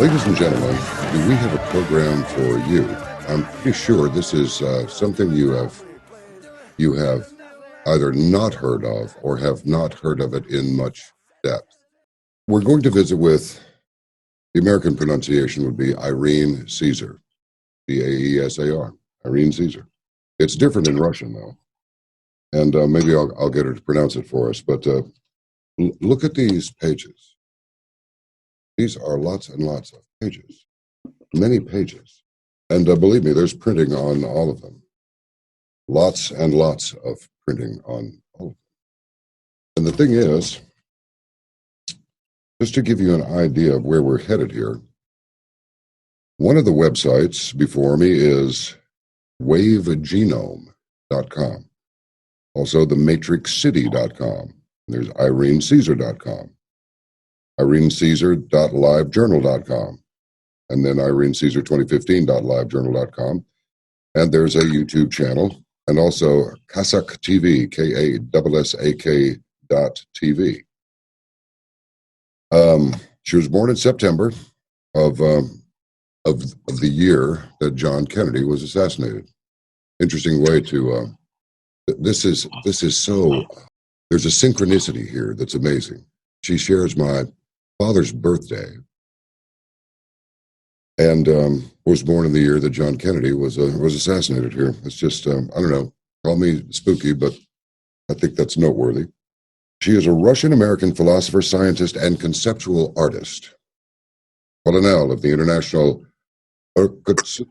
Ladies and gentlemen, do we have a program for you? I'm pretty sure this is something you have either not heard of or have not heard of it in much depth. We're going to visit with the American pronunciation would be Irene Caesar, Caesar, Irene Caesar. It's different in Russian though, and maybe I'll get her to pronounce it for us. But look at these pages. These are lots and lots of pages. Many pages. And believe me, there's printing on all of them. Lots and lots of printing on all of them. And the thing is, just to give you an idea of where we're headed here, one of the websites before me is wavegenome.com. Also, thematrixcity.com. There's irenecaesar.com. irenecaesar.livejournal.com. And then irenecaesar2015.livejournal.com. And there's a YouTube channel, and also Kazakh TV, KASSAK.TV. She was born in September of the year that John Kennedy was assassinated. Interesting way to, this is so, there's a synchronicity here that's amazing. She shares my father's birthday, and was born in the year that John Kennedy was assassinated here. It's just, I don't know, call me spooky, but I think that's noteworthy. She is a Russian-American philosopher, scientist, and conceptual artist. Colonel of the International the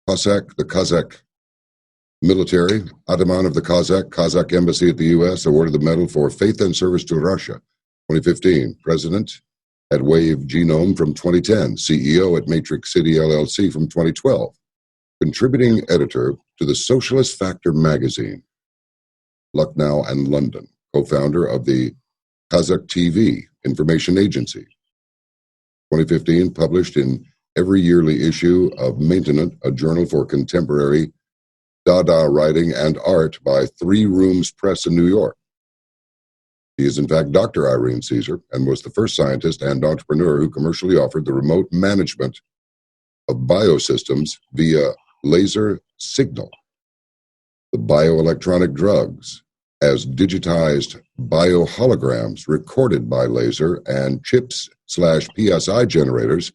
Kazakh military, Ataman of the Kazakh Embassy at the U.S., awarded the Medal for Faith and Service to Russia, 2015. President at Wave Genome from 2010, CEO at Matrix City LLC from 2012, contributing editor to the Socialist Factor magazine, Lucknow and London, co-founder of the Kazakh TV information agency. 2015, published in every yearly issue of Maintenance, a journal for contemporary Dada writing and art by Three Rooms Press in New York. He is, in fact, Dr. Irene Caesar, and was the first scientist and entrepreneur who commercially offered the remote management of biosystems via laser signal, the bioelectronic drugs, as digitized bioholograms recorded by laser, and chips/PSI generators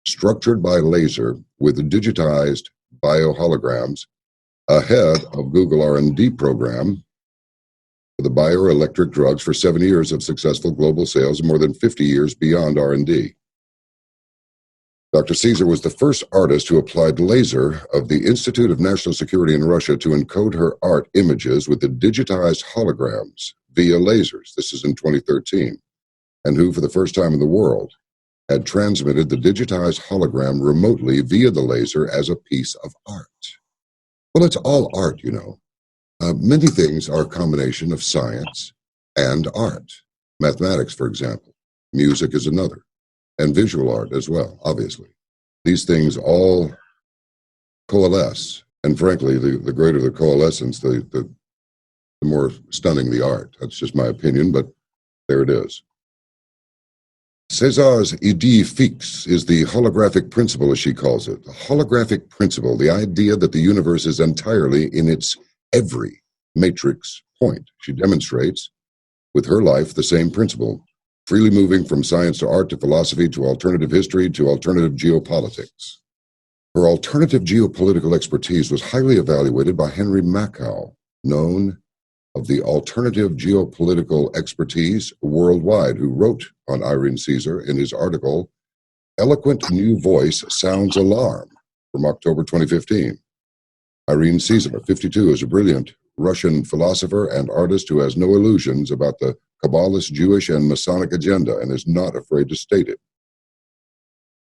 structured by laser with digitized bioholograms ahead of Google R&D program the bioelectric drugs for 7 years of successful global sales and more than 50 years beyond R&D. Dr. Caesar was the first artist who applied laser of the Institute of National Security in Russia to encode her art images with the digitized holograms via lasers. This is in 2013. And who, for the first time in the world, had transmitted the digitized hologram remotely via the laser as a piece of art. Well, it's all art, you know. Many things are a combination of science and art. Mathematics, for example. Music is another. And visual art as well, obviously. These things all coalesce. And frankly, the greater the coalescence, the more stunning the art. That's just my opinion, but there it is. Caesar's idée fixe is the holographic principle, as she calls it. The holographic principle, the idea that the universe is entirely in its every matrix point. She demonstrates with her life the same principle, freely moving from science to art to philosophy to alternative history to alternative geopolitics. Her alternative geopolitical expertise was highly evaluated by Henry Makow, known of the alternative geopolitical expertise worldwide, who wrote on Irene Caesar in his article, Eloquent New Voice Sounds Alarm, from October 2015. Irene Caesar, 52, is a brilliant Russian philosopher and artist who has no illusions about the Kabbalist, Jewish, and Masonic agenda and is not afraid to state it.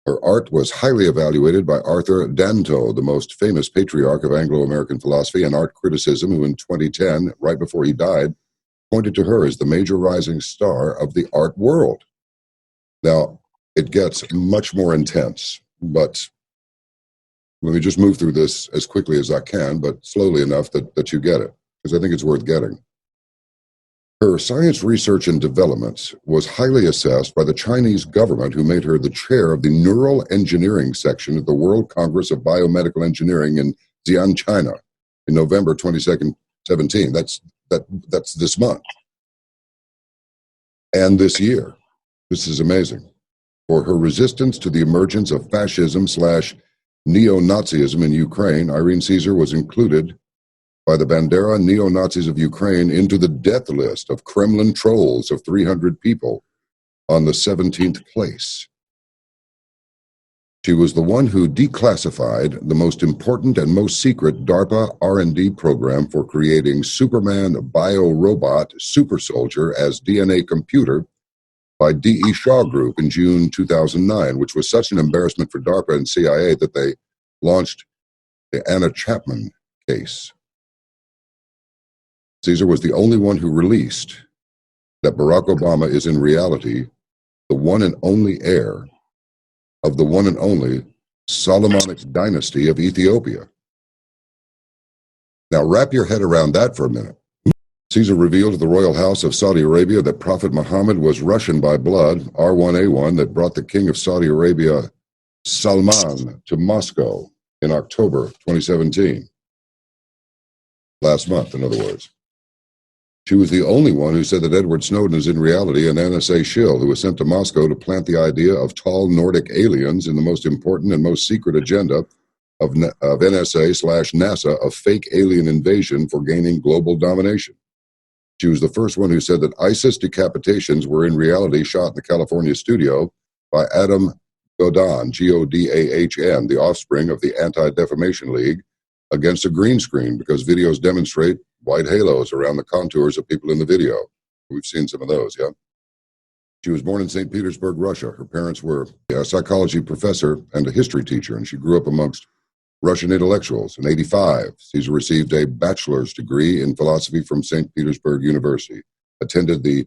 Her art was highly evaluated by Arthur Danto, the most famous patriarch of Anglo-American philosophy and art criticism, who in 2010, right before he died, pointed to her as the major rising star of the art world. Now, it gets much more intense, but let me just move through this as quickly as I can, but slowly enough that you get it, because I think it's worth getting. Her science research and development was highly assessed by the Chinese government, who made her the chair of the Neural Engineering section at the World Congress of Biomedical Engineering in Xi'an, China, in November 2017. That's this month and this year. This is amazing. For her resistance to the emergence of fascism/neo-Nazism in Ukraine, Irene Caesar was included by the Bandera neo-Nazis of Ukraine into the death list of Kremlin trolls of 300 people on the 17th place. She was the one who declassified the most important and most secret DARPA R&D program for creating Superman bio-robot super soldier as DNA computer by D.E. Shaw Group in June 2009, which was such an embarrassment for DARPA and CIA that they launched the Anna Chapman case. Caesar was the only one who released that Barack Obama is in reality the one and only heir of the one and only Solomonic dynasty of Ethiopia. Now wrap your head around that for a minute. Caesar revealed to the royal house of Saudi Arabia that Prophet Muhammad was Russian by blood, R1A1, that brought the king of Saudi Arabia, Salman, to Moscow in October 2017. Last month, in other words. She was the only one who said that Edward Snowden is in reality an NSA shill who was sent to Moscow to plant the idea of tall Nordic aliens in the most important and most secret agenda of NSA/NASA of fake alien invasion for gaining global domination. She was the first one who said that ISIS decapitations were in reality shot in the California studio by Adam Godahn, Godahn, the offspring of the Anti-Defamation League, against a green screen because videos demonstrate white halos around the contours of people in the video. We've seen some of those, yeah? She was born in St. Petersburg, Russia. Her parents were a psychology professor and a history teacher, and she grew up amongst Russian intellectuals. In 1985, Caesar received a bachelor's degree in philosophy from St. Petersburg University, attended the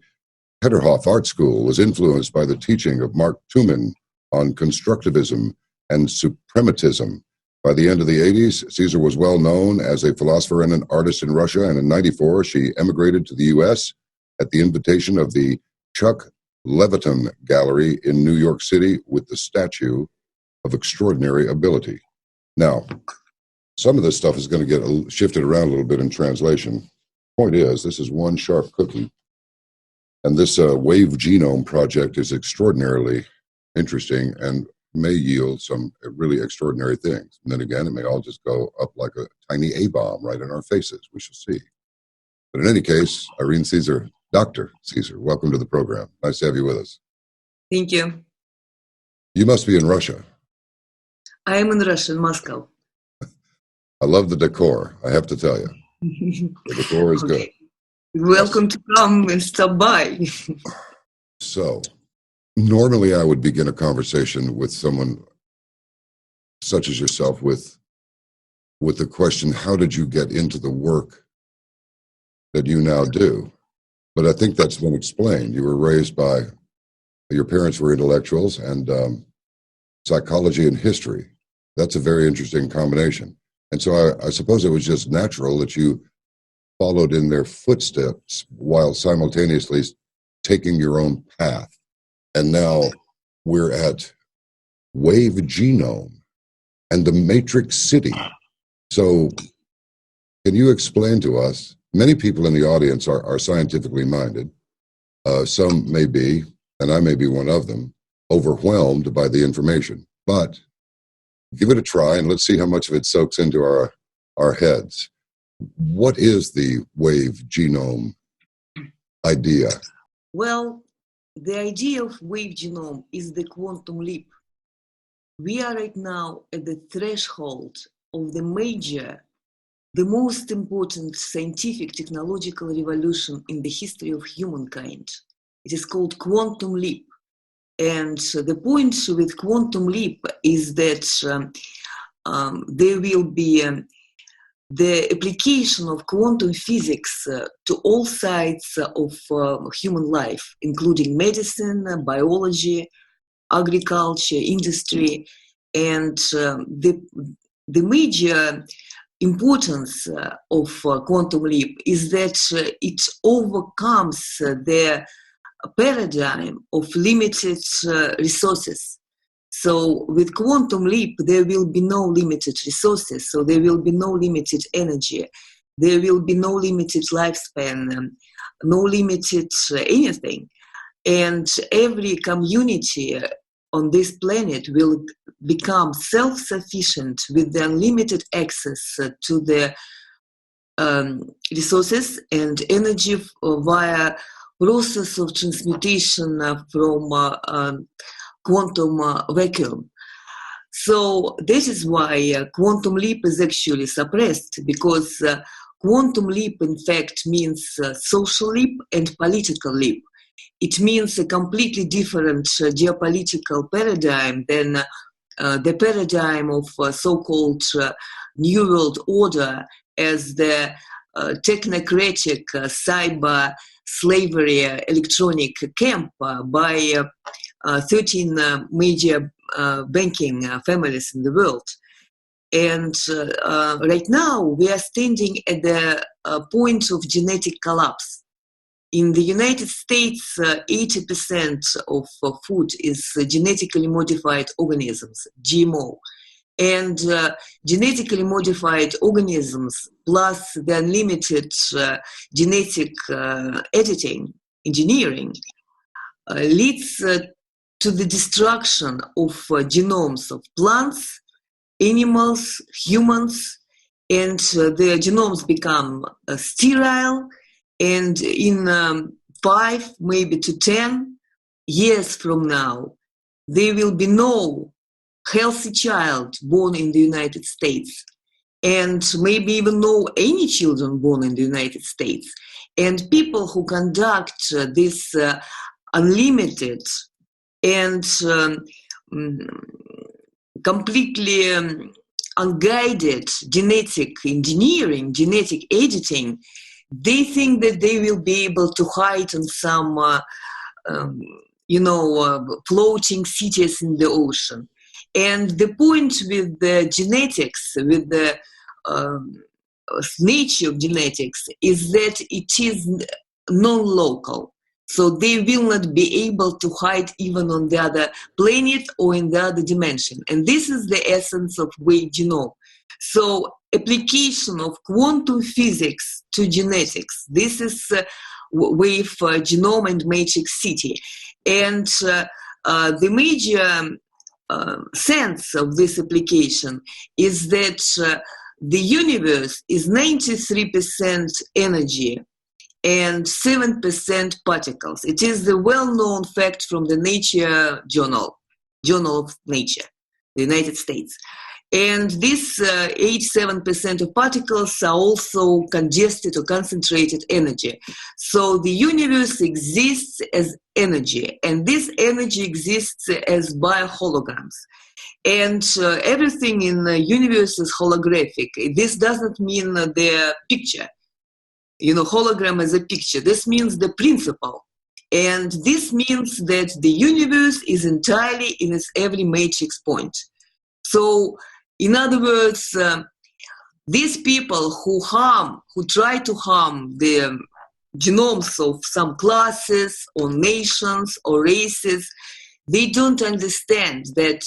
Peterhof Art School, was influenced by the teaching of Mark Twain on constructivism and suprematism. By the end of the 80s, Caesar was well known as a philosopher and an artist in Russia, and in 1994, she emigrated to the U.S. at the invitation of the Chuck Leviton Gallery in New York City with the statue of extraordinary ability. Now, some of this stuff is going to get shifted around a little bit in translation. Point is, this is one sharp cookie, and this Wave Genome project is extraordinarily interesting and may yield some really extraordinary things. And then again, it may all just go up like a tiny A-bomb right in our faces. We shall see. But in any case, Irene Caesar, Dr. Caesar, welcome to the program. Nice to have you with us. Thank you. You must be in Russia. I am in Russia, in Moscow. I love the decor, I have to tell you. The decor is good. Welcome to come and stop by. So, normally I would begin a conversation with someone such as yourself with the question, how did you get into the work that you now do? But I think that's been explained. You were raised by, your parents were intellectuals, and psychology and history. That's a very interesting combination. And so I suppose it was just natural that you followed in their footsteps while simultaneously taking your own path. And now we're at Wave Genome and the Matrix City. So can you explain to us, many people in the audience are scientifically minded. Some may be, and I may be one of them, overwhelmed by the information. But give it a try and let's see how much of it soaks into our heads. What is the Wave Genome idea? Well, the idea of wave genome is the quantum leap. We are right now at the threshold of the most important scientific technological revolution in the history of humankind. It is called quantum leap. And the point with quantum leap is that there will be the application of quantum physics to all sides of human life, including medicine, biology, agriculture, industry, and the major importance of quantum leap is that it overcomes the paradigm of limited resources. So with quantum leap, there will be no limited resources, so there will be no limited energy, there will be no limited lifespan, no limited anything. And every community on this planet will become self-sufficient with the unlimited access to the resources and energy via process of transmutation from quantum vacuum. So this is why quantum leap is actually suppressed, because quantum leap in fact means social leap and political leap. It means a completely different geopolitical paradigm than the paradigm of so-called New World Order as the technocratic cyber slavery electronic camp by 13 major banking families in the world. And right now we are standing at the point of genetic collapse. In the United States, 80% of food is genetically modified organisms, GMO. And genetically modified organisms plus the unlimited genetic editing, engineering, leads to the destruction of genomes of plants, animals, humans, and the genomes become sterile. And in 5, maybe to 10 years from now, there will be no healthy child born in the United States, and maybe even no any children born in the United States. And people who conduct this unlimited and completely unguided genetic engineering, genetic editing, they think that they will be able to hide in some, floating cities in the ocean. And the point with the genetics, with the nature of genetics, is that it is non-local. So they will not be able to hide even on the other planet or in the other dimension. And this is the essence of wave genome. So application of quantum physics to genetics. This is wave genome and matrix city. And the major sense of this application is that the universe is 93% energy and 7% particles. It is the well-known fact from the Nature Journal of Nature, the United States. And this 87% of particles are also congested or concentrated energy. So the universe exists as energy, and this energy exists as bioholograms. And everything in the universe is holographic. This doesn't mean the picture. Hologram is a picture. This means the principle. And this means that the universe is entirely in its every matrix point. So, in other words, these people who try to harm the genomes of some classes or nations or races, they don't understand that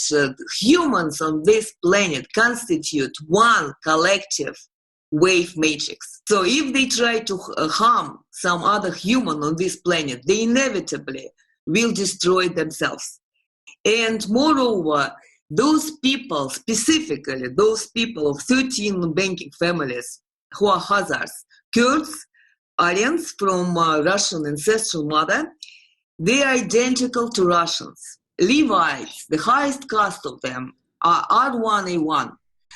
humans on this planet constitute one collective wave matrix. So if they try to harm some other human on this planet, they inevitably will destroy themselves. And moreover, those people, specifically those people of 13 banking families who are Khazars, Kurds, Aryans from Russian ancestral mother, they are identical to Russians. Levites, the highest caste of them, are R1A1.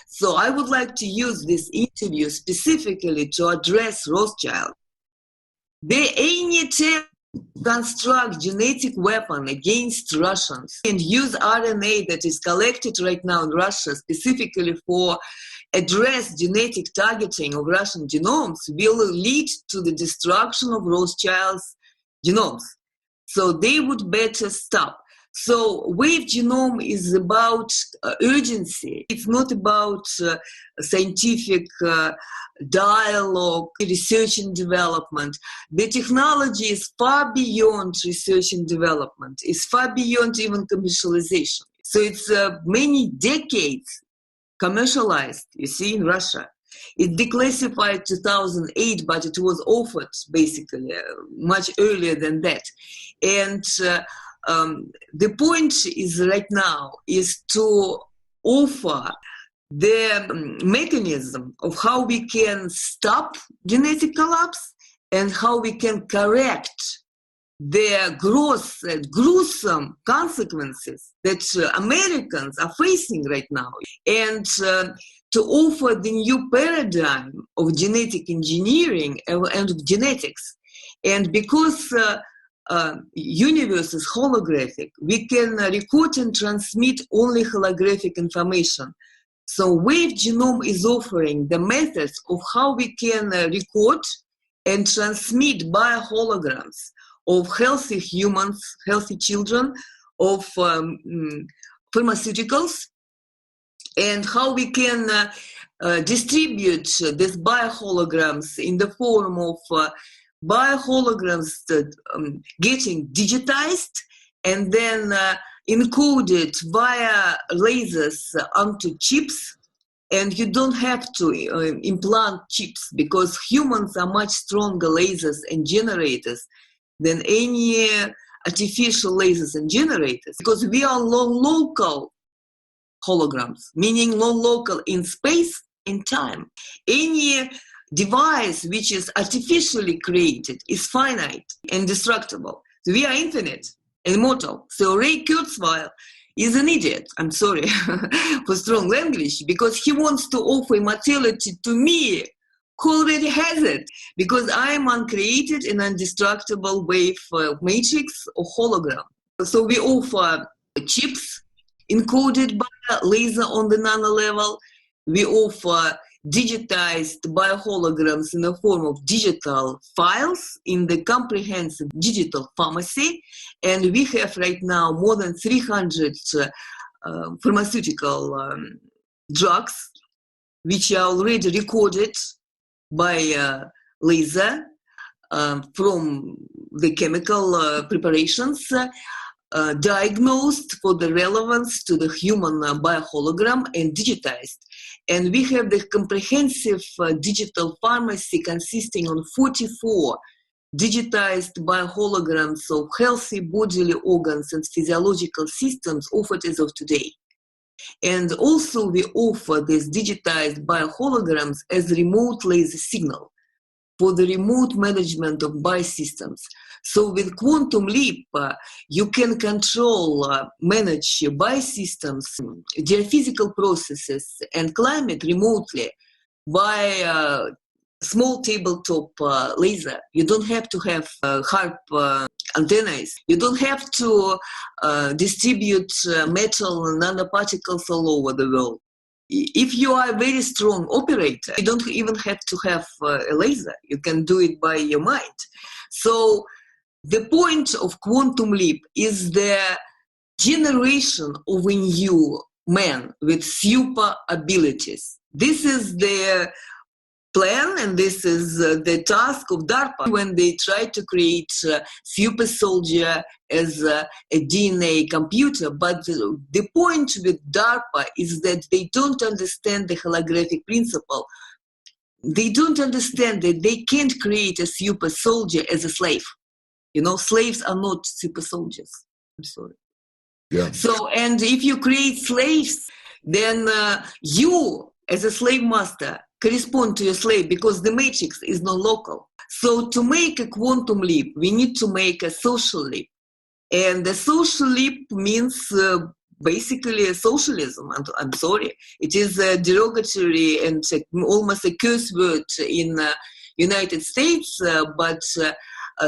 So I would like to use this interview specifically to address Rothschild. Any attempt to construct genetic weapon against Russians and use RNA that is collected right now in Russia specifically for address genetic targeting of Russian genomes will lead to the destruction of Rothschild's genomes. So they would better stop. So wave genome is about urgency. It's not about scientific dialogue, research and development. The technology is far beyond research and development. It's far beyond even commercialization. So it's many decades commercialized, you see, in Russia. It declassified 2008, but it was offered basically much earlier than that. And the point is right now is to offer the mechanism of how we can stop genetic collapse and how we can correct the gross and gruesome consequences that Americans are facing right now, and to offer the new paradigm of genetic engineering and of genetics. And because universe is holographic, we can record and transmit only holographic information. So wave genome is offering the methods of how we can record and transmit bioholograms of healthy humans, healthy children, of pharmaceuticals, and how we can distribute these bioholograms in the form of bioholograms that, getting digitized and then encoded via lasers onto chips. And you don't have to implant chips because humans are much stronger lasers and generators than any artificial lasers and generators, because we are non-local holograms, meaning non-local in space and time. Any device which is artificially created is finite and destructible. So we are infinite and immortal. So Ray Kurzweil is an idiot, I'm sorry for strong language, because he wants to offer immortality to me, who already has it, because I am uncreated and indestructible wave matrix or hologram. So we offer chips encoded by a laser on the nano level. We offer digitized bioholograms in the form of digital files in the comprehensive digital pharmacy. And we have right now more than 300 pharmaceutical drugs which are already recorded by laser from the chemical preparations, diagnosed for the relevance to the human biohologram and digitized. And we have the comprehensive digital pharmacy consisting of 44 digitized bioholograms of healthy bodily organs and physiological systems offered as of today. And also we offer these digitized bioholograms as remote laser signal for the remote management of biosystems. So with Quantum Leap, you can control, manage biosystems, geophysical processes, and climate remotely by small tabletop laser. You don't have to have HARP antennas. You don't have to distribute metal nanoparticles all over the world. If you are a very strong operator, you don't even have to have a laser. You can do it by your mind. So the point of Quantum Leap is the generation of a new man with super abilities. This is the plan, and this is the task of DARPA when they try to create super soldier as a DNA computer. But the point with DARPA is that they don't understand the holographic principle. They don't understand that they can't create a super soldier as a slave. You know, slaves are not super soldiers. I'm sorry. Yeah. So, and if you create slaves, then you, as a slave master, correspond to your slave because the matrix is non-local. So to make a quantum leap, we need to make a social leap. And the social leap means basically a socialism. I'm sorry. It is a derogatory and almost a curse word in United States, but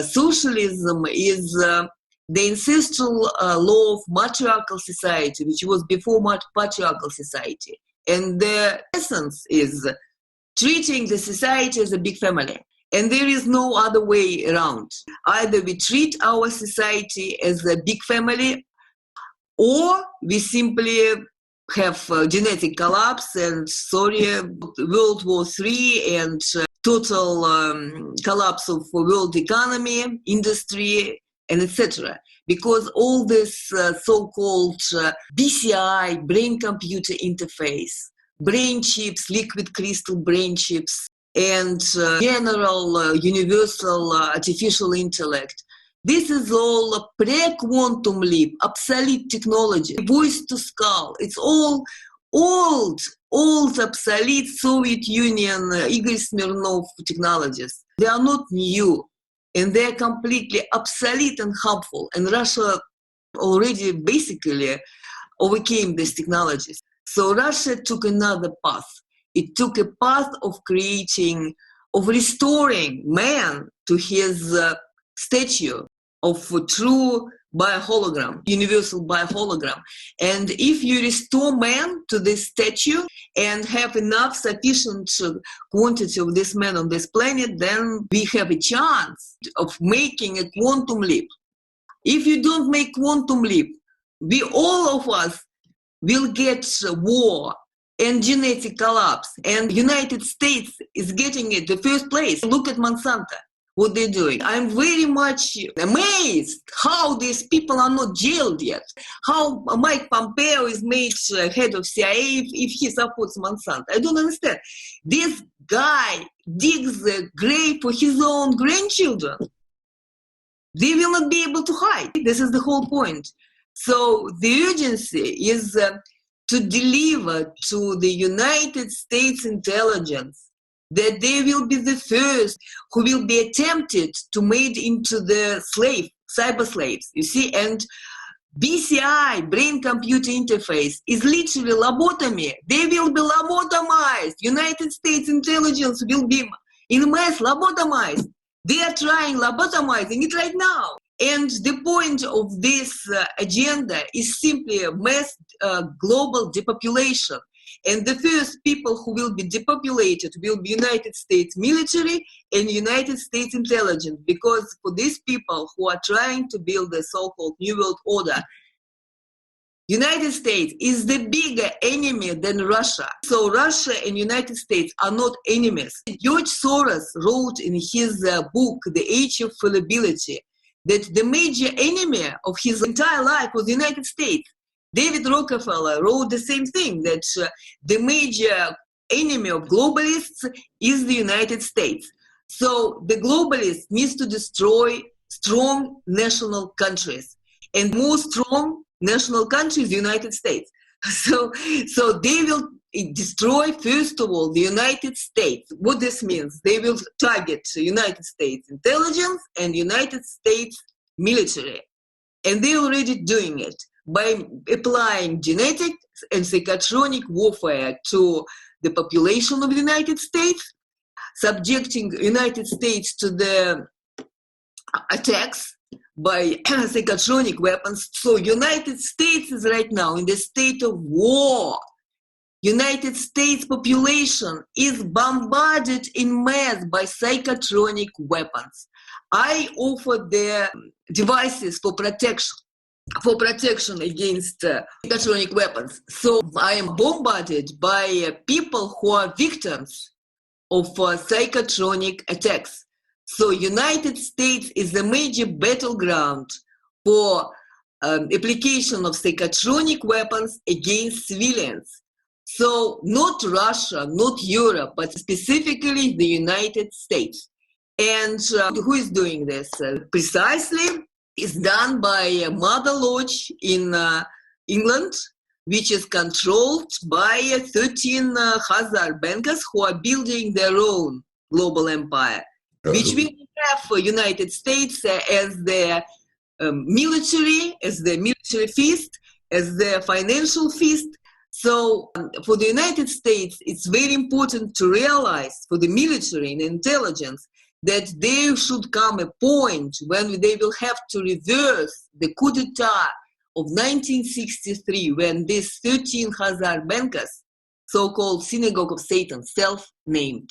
socialism is the ancestral law of matriarchal society, which was before patriarchal society. And the essence is treating the society as a big family. And there is no other way around. Either we treat our society as a big family or we simply have genetic collapse and, World War III and total collapse of world economy, industry, and etc. Because all this so-called BCI, brain-computer interface, brain chips, liquid crystal brain chips, and general universal artificial intellect, this is all a pre-quantum leap, obsolete technology, voice to skull. It's all old, obsolete Soviet Union, Igor Smirnov technologies. They are not new, and they're completely obsolete and harmful. And Russia already basically overcame these technologies. So Russia took another path. It took a path of restoring man to his statue of a true biohologram, universal biohologram. And if you restore man to this statue and have enough sufficient quantity of this man on this planet, then we have a chance of making a quantum leap. If you don't make quantum leap, all of us will get war and genetic collapse, and United States is getting it the first place. Look at Monsanto, what they're doing. I'm very much amazed how these people are not jailed yet, how Mike Pompeo is made head of CIA if he supports Monsanto. I don't understand. This guy digs a grave for his own grandchildren. They will not be able to hide. This is the whole point. So the urgency is to deliver to the United States intelligence that they will be the first who will be attempted to made into the cyber slaves, you see, and BCI, brain-computer interface, is literally lobotomy. They will be lobotomized. United States intelligence will be in mass lobotomized. They are trying lobotomizing it right now. And the point of this agenda is simply a mass global depopulation. And the first people who will be depopulated will be United States military and United States intelligence, because for these people who are trying to build the so-called New World Order, United States is the bigger enemy than Russia. So Russia and United States are not enemies. George Soros wrote in his book, The Age of Fallibility, that the major enemy of his entire life was the United States. David Rockefeller wrote the same thing, that the major enemy of globalists is the United States. So the globalists needs to destroy strong national countries. And more strong national country is the United States. So they will destroy, first of all, the United States. What this means, they will target United States intelligence and United States military. And they're already doing it by applying genetic and psychotronic warfare to the population of the United States, subjecting United States to the attacks by psychotronic weapons. So United States is right now in the state of war. United States population is bombarded in mass by psychotronic weapons. I offer the devices for protection against psychotronic weapons. So I am bombarded by people who are victims of psychotronic attacks. So United States is a major battleground for application of psychotronic weapons against civilians. So not Russia, not Europe, but specifically the United States. And who is doing this? Precisely, it's done by Mother Lodge in England, which is controlled by 13 Khazar bankers who are building their own global empire, which will have United States as their military feast, as their financial feast. So for the United States, it's very important to realize, for the military and intelligence, that there should come a point when they will have to reverse the coup d'etat of 1963, when these 13 Khazar bankers, so-called Synagogue of Satan, self-named,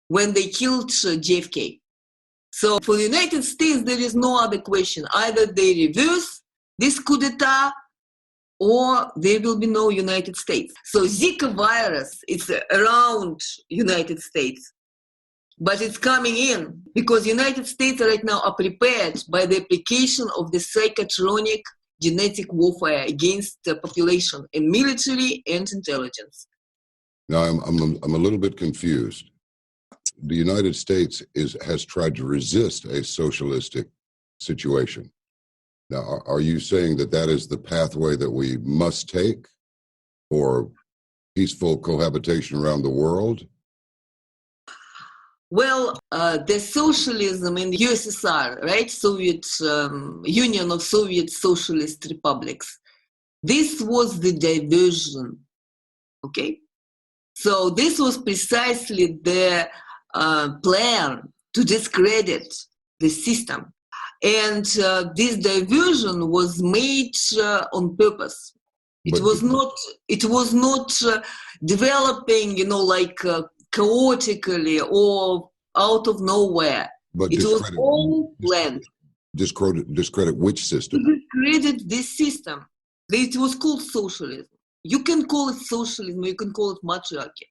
when they killed JFK. So for the United States, there is no other question. Either they reverse this coup d'etat or there will be no United States. So Zika virus, it's around United States, but it's coming in because United States right now are prepared by the application of the psychotronic genetic warfare against the population and military and intelligence. Now, I'm a little bit confused. The United States has tried to resist a socialistic situation. Now, are you saying that that is the pathway that we must take for peaceful cohabitation around the world? Well, the socialism in the USSR, right, Soviet Union of Soviet Socialist Republics, this was the diversion, okay? So this was precisely the plan to discredit the system. And this diversion was made on purpose. It was not developing, like chaotically or out of nowhere. But it was all planned. Discredit which system? Discredit this system. It was called socialism. You can call it socialism, you can call it matriarchy.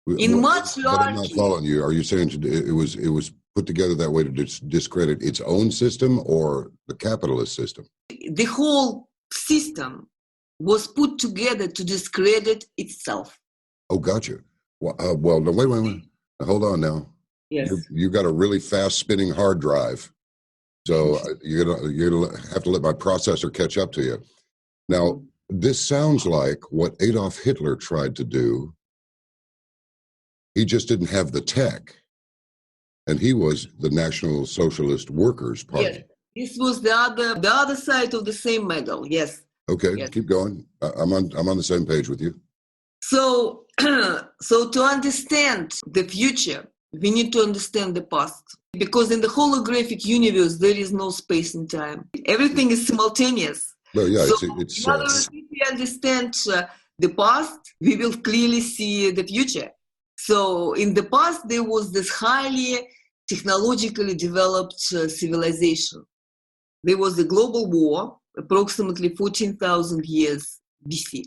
Matriarchy. But I'm not following you. Are you saying it was put together that way to discredit its own system or the capitalist system? The whole system was put together to discredit itself. Oh, gotcha. Well, no, wait. Now, hold on now. Yes. You got a really fast spinning hard drive. So you're gonna have to let my processor catch up to you. Now, this sounds like what Adolf Hitler tried to do. He just didn't have the tech. And he was the National Socialist Workers Party. Yes. This was the other side of the same medal. Yes. Okay, yes. Keep going. I'm on the same page with you. So to understand the future, we need to understand the past. Because in the holographic universe, there is no space and time. Everything is simultaneous. Well, yeah, so it's in other words, if we understand the past, we will clearly see the future. So in the past, there was this highly technologically developed civilization. There was a global war, approximately 14,000 years BC,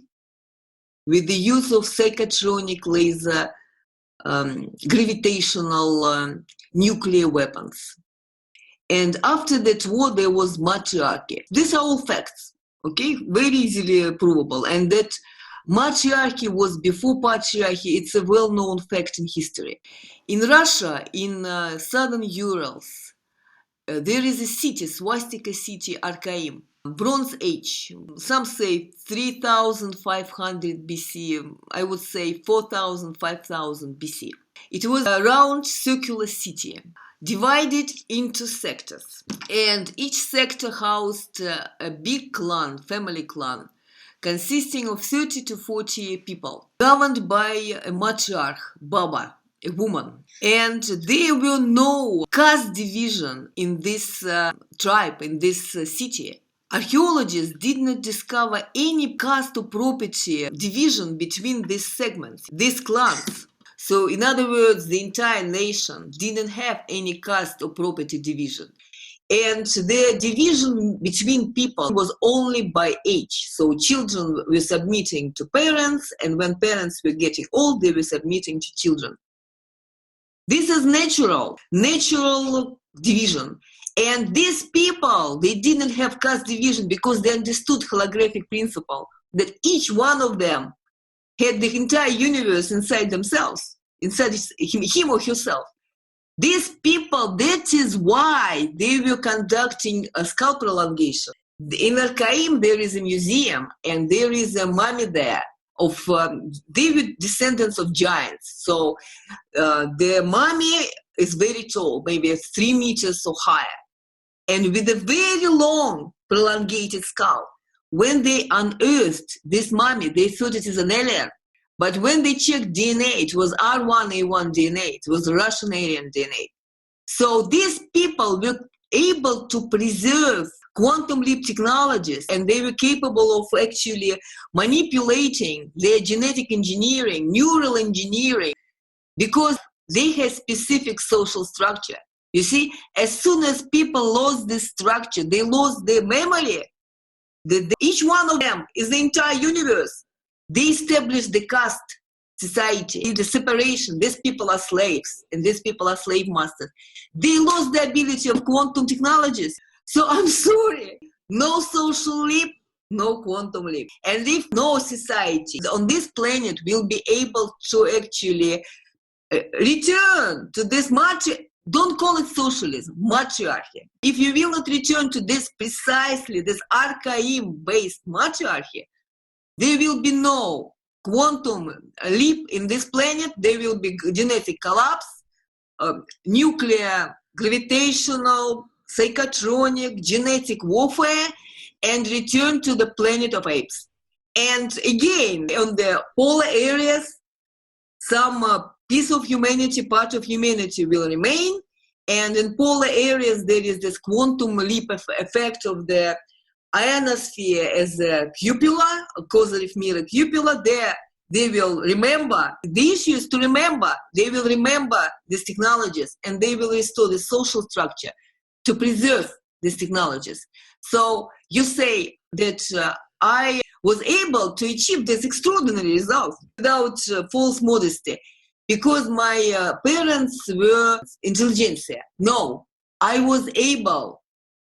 with the use of psychotronic laser, gravitational nuclear weapons. And after that war, there was matriarchy. These are all facts, okay? Very easily provable. And that matriarchy was before patriarchy. It's a well-known fact in history. In Russia, in southern Urals, there is a city, swastika city, Archaim, Bronze Age. Some say 3,500 BC. I would say 4,000, 5,000 BC. It was a round circular city, divided into sectors. And each sector housed a big clan, family clan, consisting of 30 to 40 people, governed by a matriarch, Baba, a woman. And there were no caste division in this tribe, in this city. Archaeologists did not discover any caste or property division between these segments, these clans. So in other words, the entire nation didn't have any caste or property division. And the division between people was only by age. So children were submitting to parents, and when parents were getting old, they were submitting to children. This is natural division. And these people, they didn't have caste division because they understood holographic principle, that each one of them had the entire universe inside themselves, inside him or herself. These people, that is why they were conducting a skull prolongation. In Archaim, there is a museum, and there is a mummy there of they were descendants of giants. So the mummy is very tall, maybe 3 meters or higher, and with a very long, prolongated skull. When they unearthed this mummy, they thought it is an alien. But when they checked DNA, it was R1A1 DNA. It was Russian Aryan DNA. So these people were able to preserve quantum leap technologies, and they were capable of actually manipulating their genetic engineering, neural engineering, because they had specific social structure. You see, as soon as people lost this structure, they lost their memory. Each one of them is the entire universe. They established the caste society, the separation. These people are slaves, and these people are slave masters. They lost the ability of quantum technologies. So I'm sorry, no social leap, no quantum leap. And if no society on this planet will be able to actually return to this don't call it socialism, matriarchy. If you will not return to this precisely, this archive-based matriarchy, there will be no quantum leap in this planet. There will be genetic collapse, nuclear, gravitational, psychotronic, genetic warfare, and return to the planet of apes. And again, on the polar areas, some piece of humanity, part of humanity will remain. And in polar areas, there is this quantum leap effect of the ionosphere as a cupola, a causative mirror cupola. There, they will remember. The issue is to remember. They will remember these technologies, and they will restore the social structure to preserve these technologies. So you say that I was able to achieve this extraordinary result without false modesty because my parents were intelligentsia. No, I was able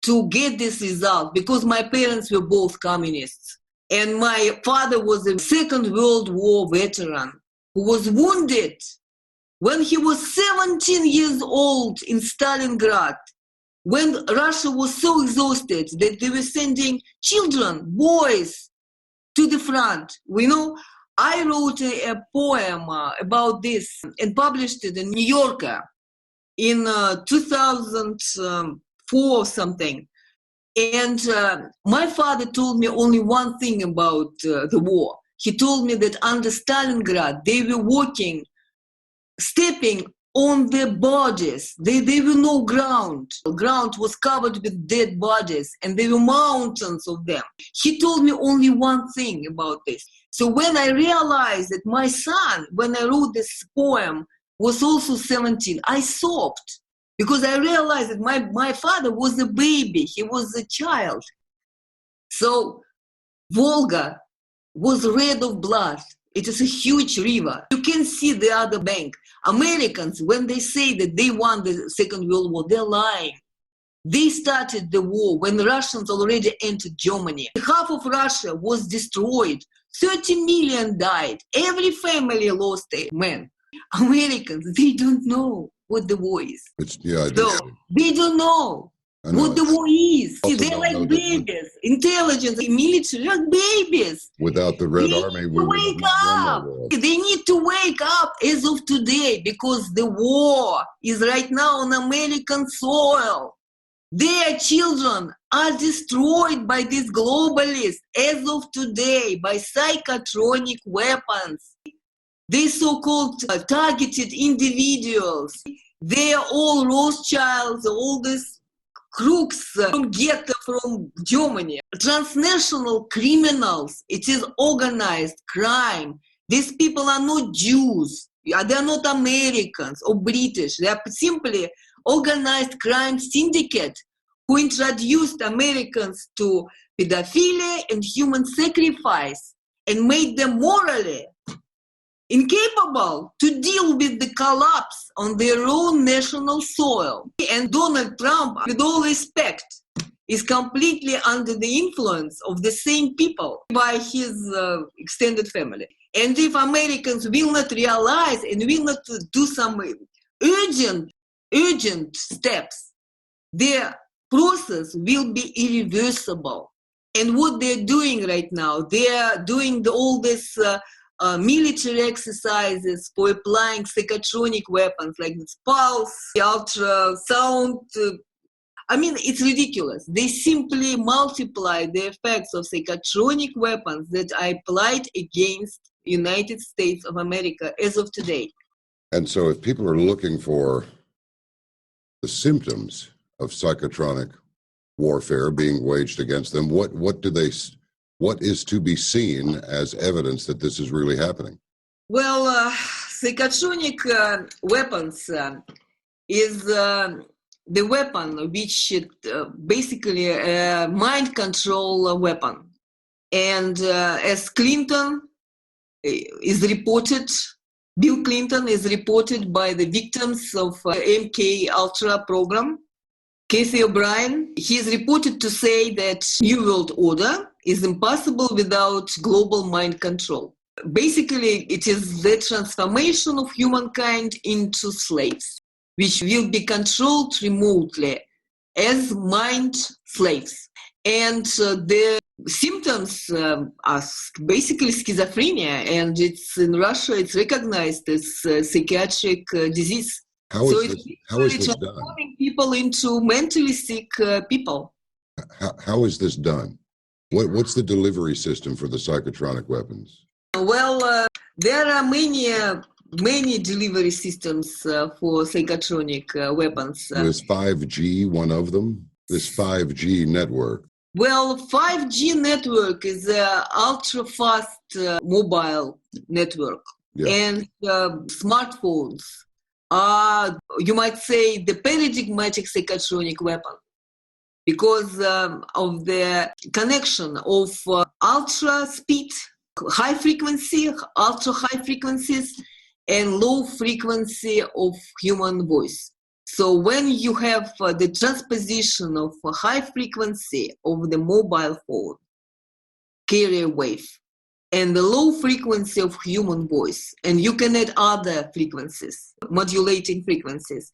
to get this result because my parents were both communists. And my father was a Second World War veteran who was wounded when he was 17 years old in Stalingrad, when Russia was so exhausted that they were sending children, boys, to the front. We know I wrote a poem about this and published it in New Yorker in 2004 or something. And my father told me only one thing about the war. He told me that under Stalingrad, they were walking, stepping on their bodies. There were no ground. The ground was covered with dead bodies, and there were mountains of them. He told me only one thing about this. So when I realized that my son, when I wrote this poem, was also 17, I sobbed. Because I realized that my father was a baby. He was a child. So Volga was red of blood. It is a huge river. You can see the other bank. Americans, when they say that they won the Second World War, they're lying. They started the war when the Russians already entered Germany. Half of Russia was destroyed. 30 million died. Every family lost a man. Americans, they don't know what the war is. They don't know what the war is. See, they're like babies. Intelligence, military, like babies. Without the Red Army, we would wake up. They need to wake up as of today because the war is right now on American soil. Their children are destroyed by these globalists as of today by psychotronic weapons. These so-called targeted individuals, they are all Rothschilds, all these crooks from ghetto from Germany. Transnational criminals, it is organized crime. These people are not Jews, they are not Americans or British. They are simply organized crime syndicate who introduced Americans to pedophilia and human sacrifice and made them morally incapable to deal with the collapse on their own national soil. And Donald Trump, with all respect, is completely under the influence of the same people by his extended family. And if Americans will not realize and will not do some urgent steps, their process will be irreversible. And what they're doing right now, they're doing all this military exercises for applying psychotronic weapons like this pulse, ultrasound. I mean, it's ridiculous. They simply multiply the effects of psychotronic weapons that are applied against United States of America as of today. And so if people are looking for the symptoms of psychotronic warfare being waged against them, what is to be seen as evidence that this is really happening? Well, psychotronic weapons is the weapon, which basically a mind control weapon. And as Clinton is reported, Bill Clinton is reported by the victims of MK Ultra program, Casey O'Brien, he is reported to say that New World Order is impossible without global mind control. Basically, it is the transformation of humankind into slaves, which will be controlled remotely as mind slaves. And the symptoms are basically schizophrenia, and it's in Russia, it's recognized as a psychiatric disease. How is this done? Transforming people into mentally sick people. How is this done? What's the delivery system for the psychotronic weapons? Well, there are many delivery systems for psychotronic weapons. Is 5G one of them? This 5G network? Well, 5G network is an ultra-fast mobile network. Yeah. And smartphones are, you might say, the paradigmatic psychotronic weapon because of the connection of ultra speed, high frequency, ultra high frequencies, and low frequency of human voice. So when you have the transposition of a high frequency of the mobile phone carrier wave and the low frequency of human voice, and you can add other frequencies, modulating frequencies,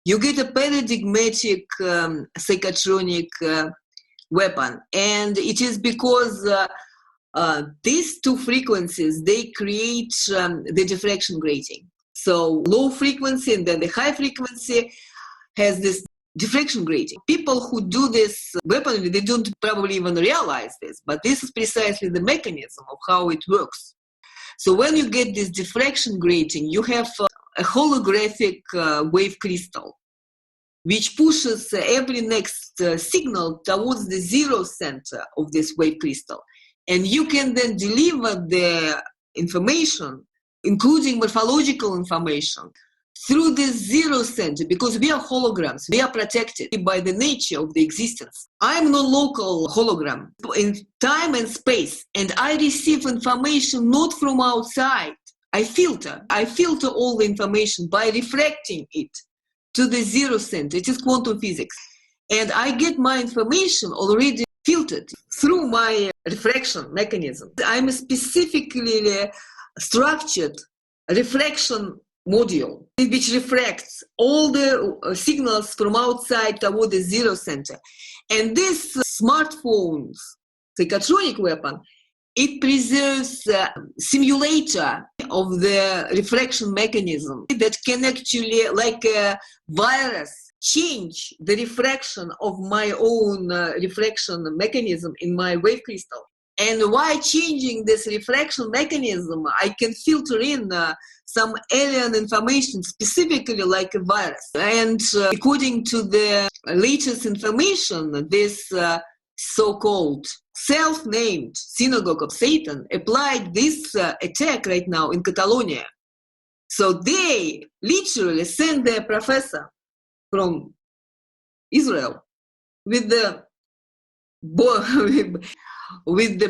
you get a paradigmatic psychotronic weapon. And it is because these two frequencies, they create the diffraction grating. So low frequency and then the high frequency has this diffraction grating. People who do this weaponry, they don't probably even realize this, but this is precisely the mechanism of how it works. So when you get this diffraction grating, you have a holographic wave crystal, which pushes every next signal towards the zero center of this wave crystal. And you can then deliver the information, including morphological information, through this zero center, because we are holograms, we are protected by the nature of the existence. I'm non-local hologram in time and space, and I receive information not from outside. I filter all the information by refracting it to the zero center. It is quantum physics. And I get my information already filtered through my refraction mechanism. I'm a specifically structured refraction module which refracts all the signals from outside toward the zero center. And this smartphone's psychotronic weapon, it preserves a simulator of the refraction mechanism that can actually, like a virus, change the refraction of my own refraction mechanism in my wave crystal. And while changing this refraction mechanism, I can filter in some alien information, specifically like a virus. And according to the latest information, this so-called self-named synagogue of Satan applied this attack right now in Catalonia. So they literally sent their professor from Israel with the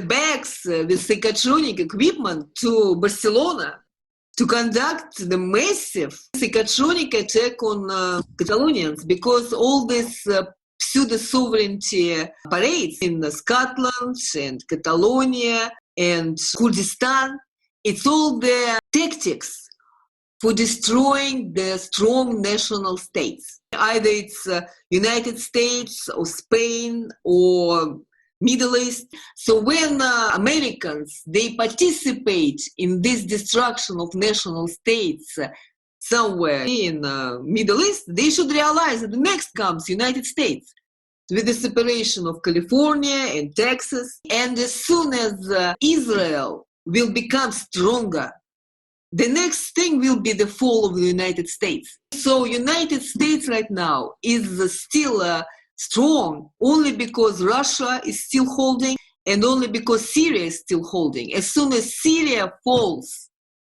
bags with psychotronic equipment to Barcelona to conduct the massive psychotronic attack on Catalonians, because all this pseudo-sovereignty parades in Scotland and Catalonia and Kurdistan, it's all the tactics for destroying the strong national states. Either it's United States or Spain or Middle East. So when Americans, they participate in this destruction of national states somewhere in Middle East, they should realize that the next comes United States with the separation of California and Texas. And as soon as Israel will become stronger, the next thing will be the fall of the United States. So United States right now is still strong only because Russia is still holding and only because Syria is still holding. As soon as Syria falls,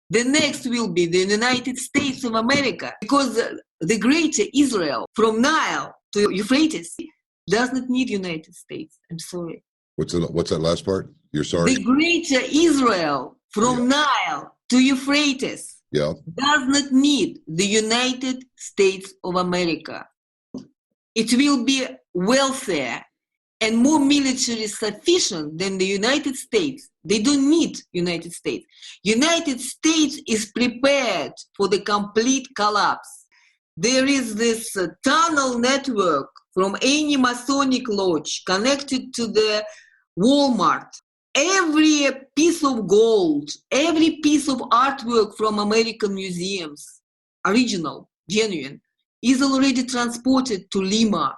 the next will be the United States of America, because the greater Israel from Nile to Euphrates does not need United States. I'm sorry. What's that last part? You're sorry? The greater Israel from Nile to Euphrates does not need the United States of America. It will be wealthier and more military sufficient than the United States. They don't need United States. United States is prepared for the complete collapse. There is this tunnel network from any Masonic lodge connected to the Walmart. Every piece of gold, every piece of artwork from American museums, original, genuine, is already transported to Lima.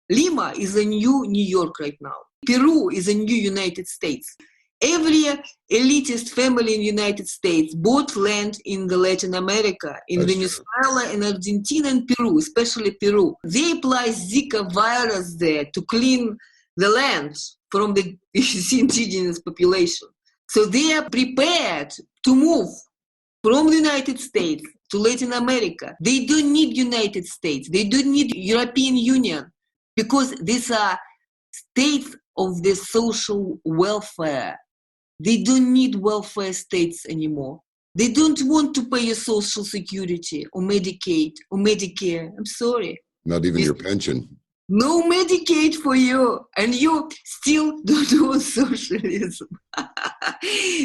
Lima is a new New York right now. Peru is a new United States. Every elitist family in the United States bought land in the Latin America, in Venezuela and Argentina and Peru, especially Peru. They apply Zika virus there to clean the land from the indigenous population. So they are prepared to move from the United States to Latin America. They don't need United States. They don't need European Union because these are states of the social welfare. They don't need welfare states anymore. They don't want to pay your social security or Medicaid or Medicare. I'm sorry. Not even your pension. No Medicaid for you, and you still don't want socialism.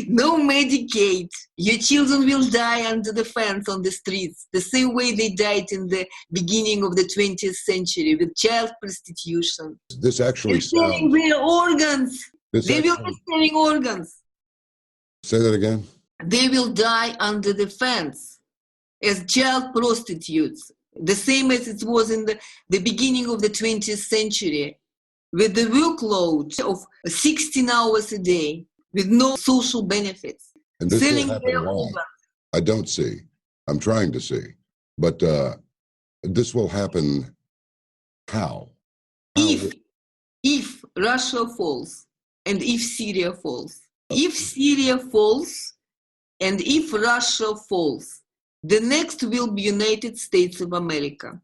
No Medicaid. Your children will die under the fence on the streets, the same way they died in the beginning of the 20th century with child prostitution. This actually selling their organs. They will be selling organs. Say that again? They will die under the fence as child prostitutes. The same as it was in the beginning of the 20th century, with the workload of 16 hours a day, with no social benefits. And this selling will happen wrong. I don't see. I'm trying to see. But this will happen how? If Russia falls and if Syria falls. If Syria falls and if Russia falls, the next will be United States of America.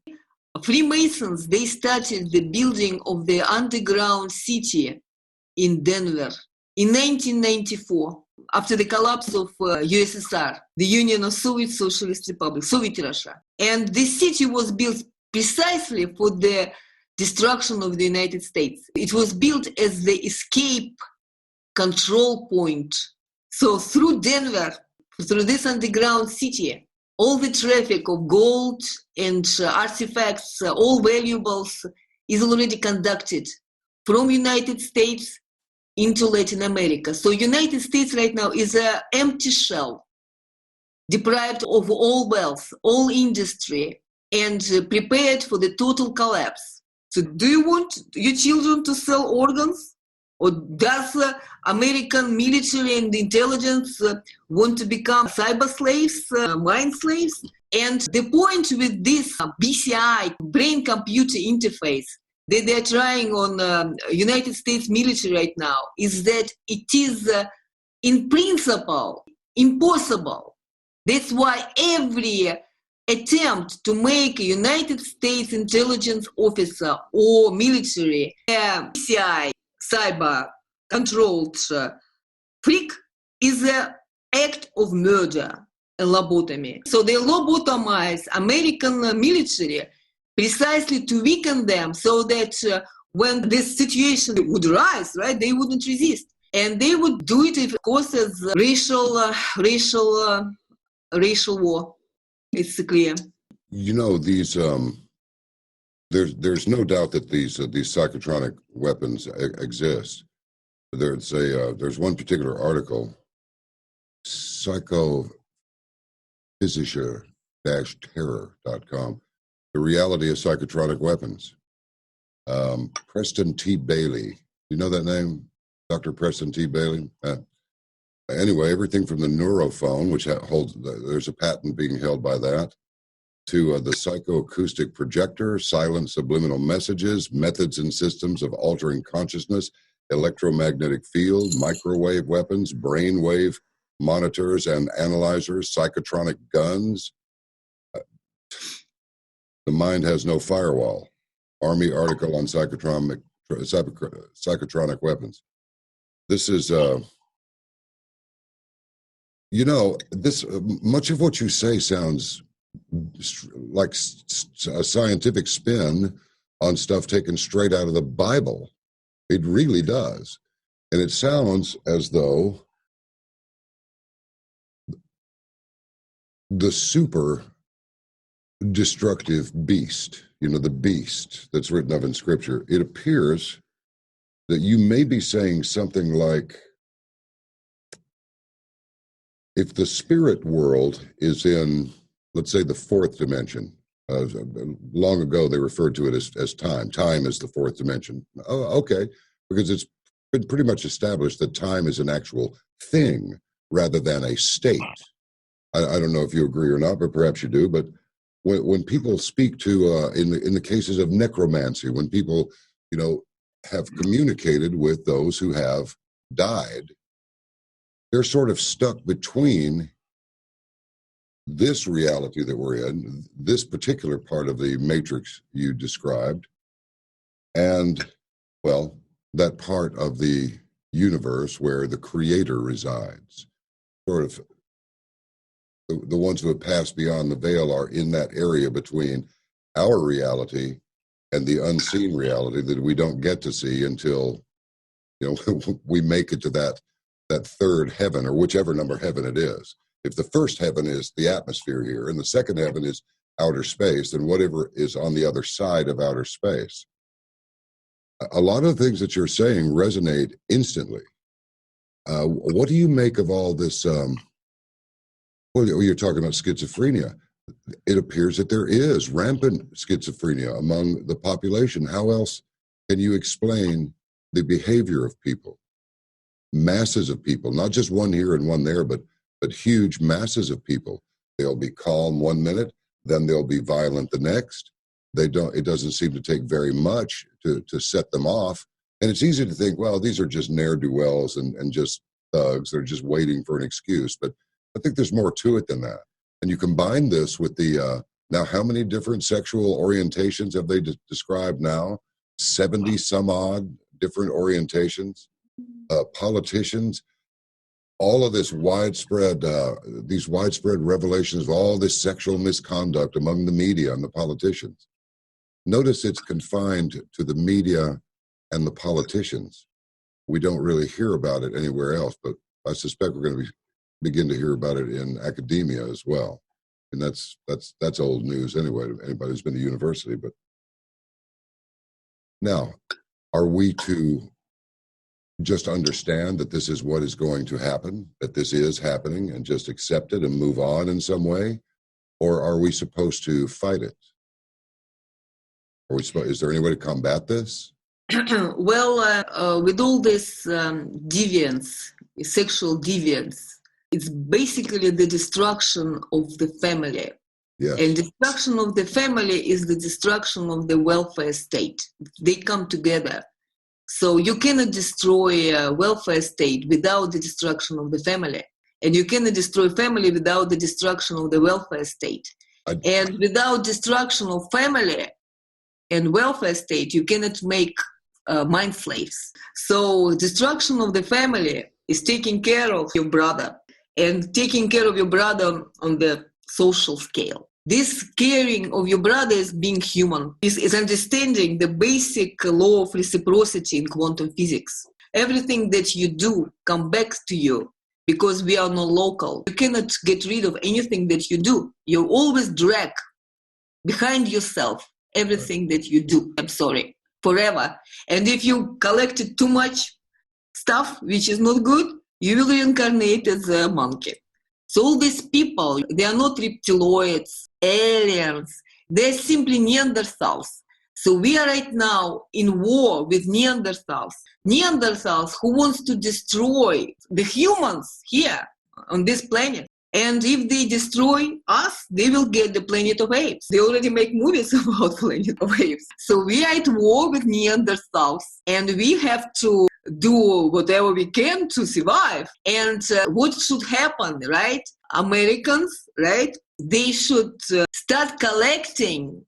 Freemasons, they started the building of the underground city in Denver in 1994, after the collapse of USSR, the Union of Soviet Socialist Republics, Soviet Russia. And this city was built precisely for the destruction of the United States. It was built as the escape control point. So through Denver, through this underground city, all the traffic of gold and artifacts, all valuables, is already conducted from United States into Latin America. So United States right now is an empty shell, deprived of all wealth, all industry, and prepared for the total collapse. So do you want your children to sell organs? Or does American military and intelligence want to become cyber slaves, mind slaves? And the point with this BCI, brain-computer interface, that they're trying on United States military right now is that it is, in principle, impossible. That's why every attempt to make a United States intelligence officer or military BCI cyber-controlled freak is an act of murder and lobotomy. So they lobotomize American military precisely to weaken them so that when this situation would rise, right, they wouldn't resist. And they would do it, of course, as racial war. It's clear. You know, these... There's no doubt that these psychotronic weapons exist. There's one particular article, psychophysischer-terror.com, the reality of psychotronic weapons. Preston T. Bailey, you know that name, Dr. Preston T. Bailey? Anyway, everything from the neurophone, which holds, there's a patent being held by that, to the psychoacoustic projector, silent subliminal messages, methods and systems of altering consciousness, electromagnetic field, microwave weapons, brainwave monitors and analyzers, psychotronic guns. The mind has no firewall. Army article on psychotronic weapons. This is, this much of what you say sounds like a scientific spin on stuff taken straight out of the Bible. It really does. And it sounds as though the super destructive beast, the beast that's written of in Scripture, it appears that you may be saying something like, if the spirit world is in, let's say, the fourth dimension, long ago they referred to it as time. Time is the fourth dimension. Oh, okay, because it's been pretty much established that time is an actual thing rather than a state. I don't know if you agree or not, but perhaps you do. But when people speak to, in the cases of necromancy, when people, have communicated with those who have died, they're sort of stuck between this reality that we're in, this particular part of the matrix you described, and, well, that part of the universe where the creator resides. Sort of the ones who have passed beyond the veil are in that area between our reality and the unseen reality that we don't get to see until, we make it to that third heaven, or whichever number heaven it is. If the first heaven is the atmosphere here and the second heaven is outer space, then whatever is on the other side of outer space. A lot of the things that you're saying resonate instantly. What do you make of all this? Well, you're talking about schizophrenia. It appears that there is rampant schizophrenia among the population. How else can you explain the behavior of people? Masses of people, not just one here and one there, but huge masses of people. They'll be calm one minute, then they'll be violent the next. It doesn't seem to take very much to set them off. And it's easy to think, well, these are just ne'er-do-wells and just thugs. They're just waiting for an excuse. But I think there's more to it than that. And you combine this with the, now how many different sexual orientations have they described now? 70 some odd different orientations. Politicians, all of this these widespread revelations of all this sexual misconduct among the media and the politicians. Notice it's confined to the media and the politicians. We don't really hear about it anywhere else, but I suspect we're going to begin to hear about it in academia as well. And that's old news anyway to anybody who's been to university. But now, are we to just understand that this is what is going to happen, that this is happening, and just accept it and move on in some way? Or are we supposed to fight it? Is there any way to combat this? Well, with all this deviance, sexual deviance, it's basically the destruction of the family. Yes. And destruction of the family is the destruction of the welfare state. They come together. So you cannot destroy a welfare state without the destruction of the family. And you cannot destroy family without the destruction of the welfare state. And without destruction of family and welfare state, you cannot make mind slaves. So destruction of the family is taking care of your brother and taking care of your brother on the social scale. This caring of your brother is being human, is understanding the basic law of reciprocity in quantum physics. Everything that you do comes back to you because we are not local. You cannot get rid of anything that you do. You always drag behind yourself everything that you do. I'm sorry, forever. And if you collected too much stuff, which is not good, you will reincarnate as a monkey. So all these people, they are not reptiloids, aliens, they're simply Neanderthals. So we are right now in war with Neanderthals. Neanderthals who wants to destroy the humans here on this planet. And if they destroy us, they will get the planet of apes. They already make movies about planet of apes. So we are at war with Neanderthals, and we have to do whatever we can to survive. And what should happen, right? Americans, right? They should start collecting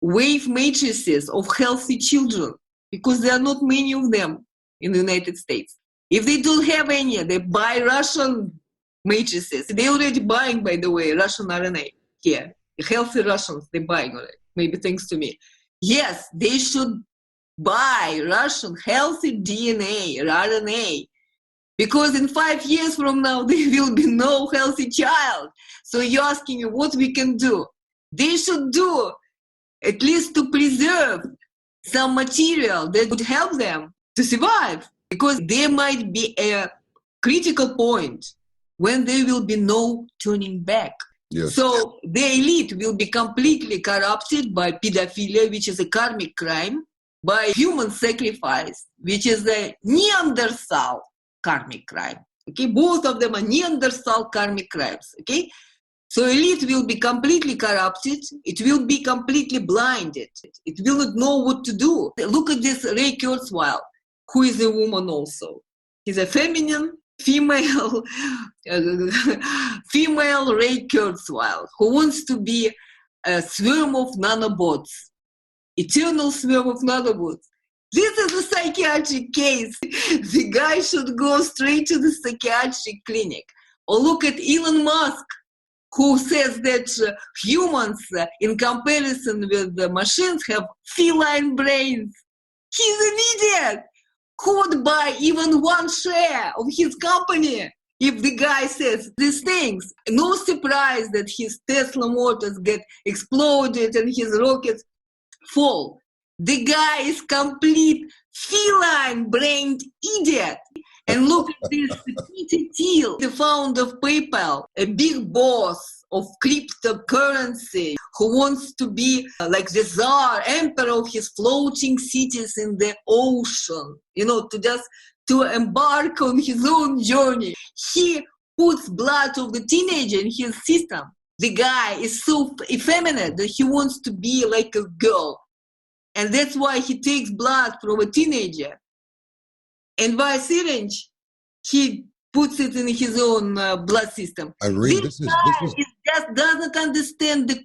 wave matrices of healthy children, because there are not many of them in the United States. If they don't have any, they buy Russian matrices. They're already buying, by the way, Russian RNA here. Healthy Russians, they're buying already, maybe thanks to me. Yes, they should buy Russian healthy DNA, RNA, because in 5 years from now, there will be no healthy child. So you're asking me what we can do. They should do, at least to preserve some material that would help them to survive, because there might be a critical point when there will be no turning back. Yes. So the elite will be completely corrupted by pedophilia, which is a karmic crime, by human sacrifice, which is a Neanderthal karmic crime. Okay, both of them are Neanderthal karmic crimes. Okay, so elite will be completely corrupted. It will be completely blinded. It will not know what to do. Look at this Ray Kurzweil, who is a woman also. He's a female female Ray Kurzweil, who wants to be a swarm of nanobots, eternal swarm of nanobots. This is a psychiatric case. The guy should go straight to the psychiatric clinic. Or look at Elon Musk, who says that humans, in comparison with the machines, have feline brains. He's an idiot. Who would buy even one share of his company if the guy says these things? No surprise that his Tesla motors get exploded and his rockets fall. The guy is complete feline-brained idiot. And look at this Peter Thiel, the founder of PayPal, a big boss of cryptocurrency, who wants to be like the Tsar, emperor of his floating cities in the ocean, to embark on his own journey. He puts blood of the teenager in his system. The guy is so effeminate that he wants to be like a girl. And that's why he takes blood from a teenager. And by a syringe, he puts it in his own blood system. Irene, this just doesn't understand the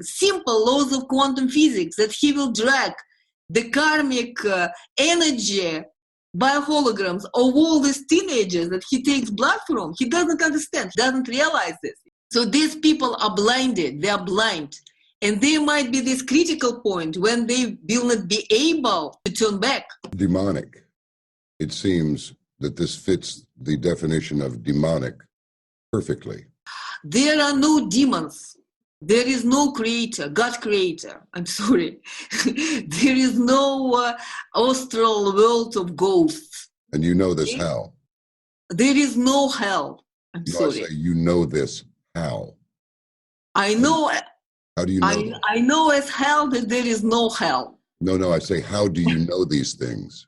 simple laws of quantum physics, that he will drag the karmic energy by holograms of all these teenagers that he takes blood from. He doesn't understand, doesn't realize this. So these people are blinded, they are blind. And there might be this critical point when they will not be able to turn back. Demonic. It seems that this fits the definition of demonic perfectly. There are no demons. There is no creator, God creator. I'm sorry. There is no astral world of ghosts. And you know this how? There is no hell. I'm sorry. I say you know this how? I know. How do you know? I know as hell that there is no hell. No, I say, how do you know these things?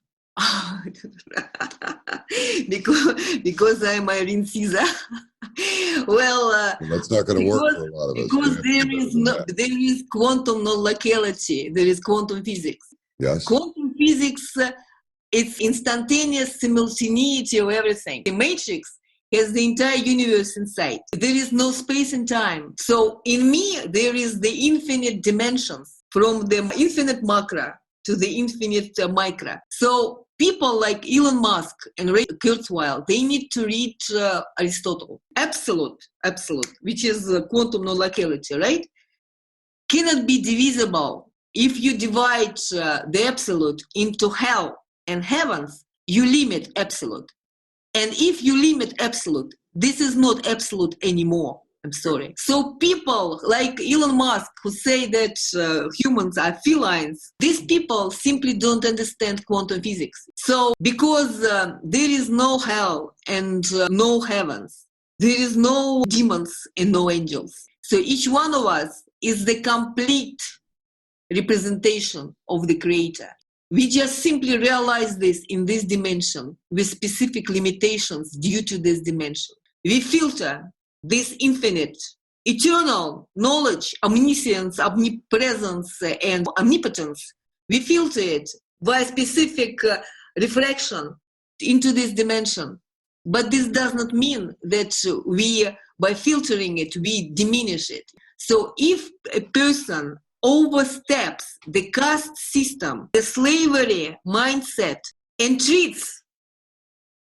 because I'm Irene Caesar. Well, that's not going to work for a lot of us. Because there is quantum non-locality. There is quantum physics. Yes. Quantum physics, it's instantaneous simultaneity of everything. The matrix has the entire universe inside. There is no space and time. So in me, there is the infinite dimensions, from the infinite macro to the infinite micro. So people like Elon Musk and Ray Kurzweil, they need to read Aristotle. Absolute, which is quantum non-locality, right? Cannot be divisible. If you divide the absolute into hell and heavens, you limit absolute. And if you limit absolute, this is not absolute anymore. I'm sorry. So people like Elon Musk, who say that humans are felines, these people simply don't understand quantum physics. So because there is no hell and no heavens, there is no demons and no angels. So each one of us is the complete representation of the Creator. We just simply realize this in this dimension with specific limitations due to this dimension. We filter this infinite, eternal knowledge, omniscience, omnipresence, and omnipotence. We filter it by specific reflection into this dimension. But this does not mean that we, by filtering it, we diminish it. So if a person oversteps the caste system, the slavery mindset, and treats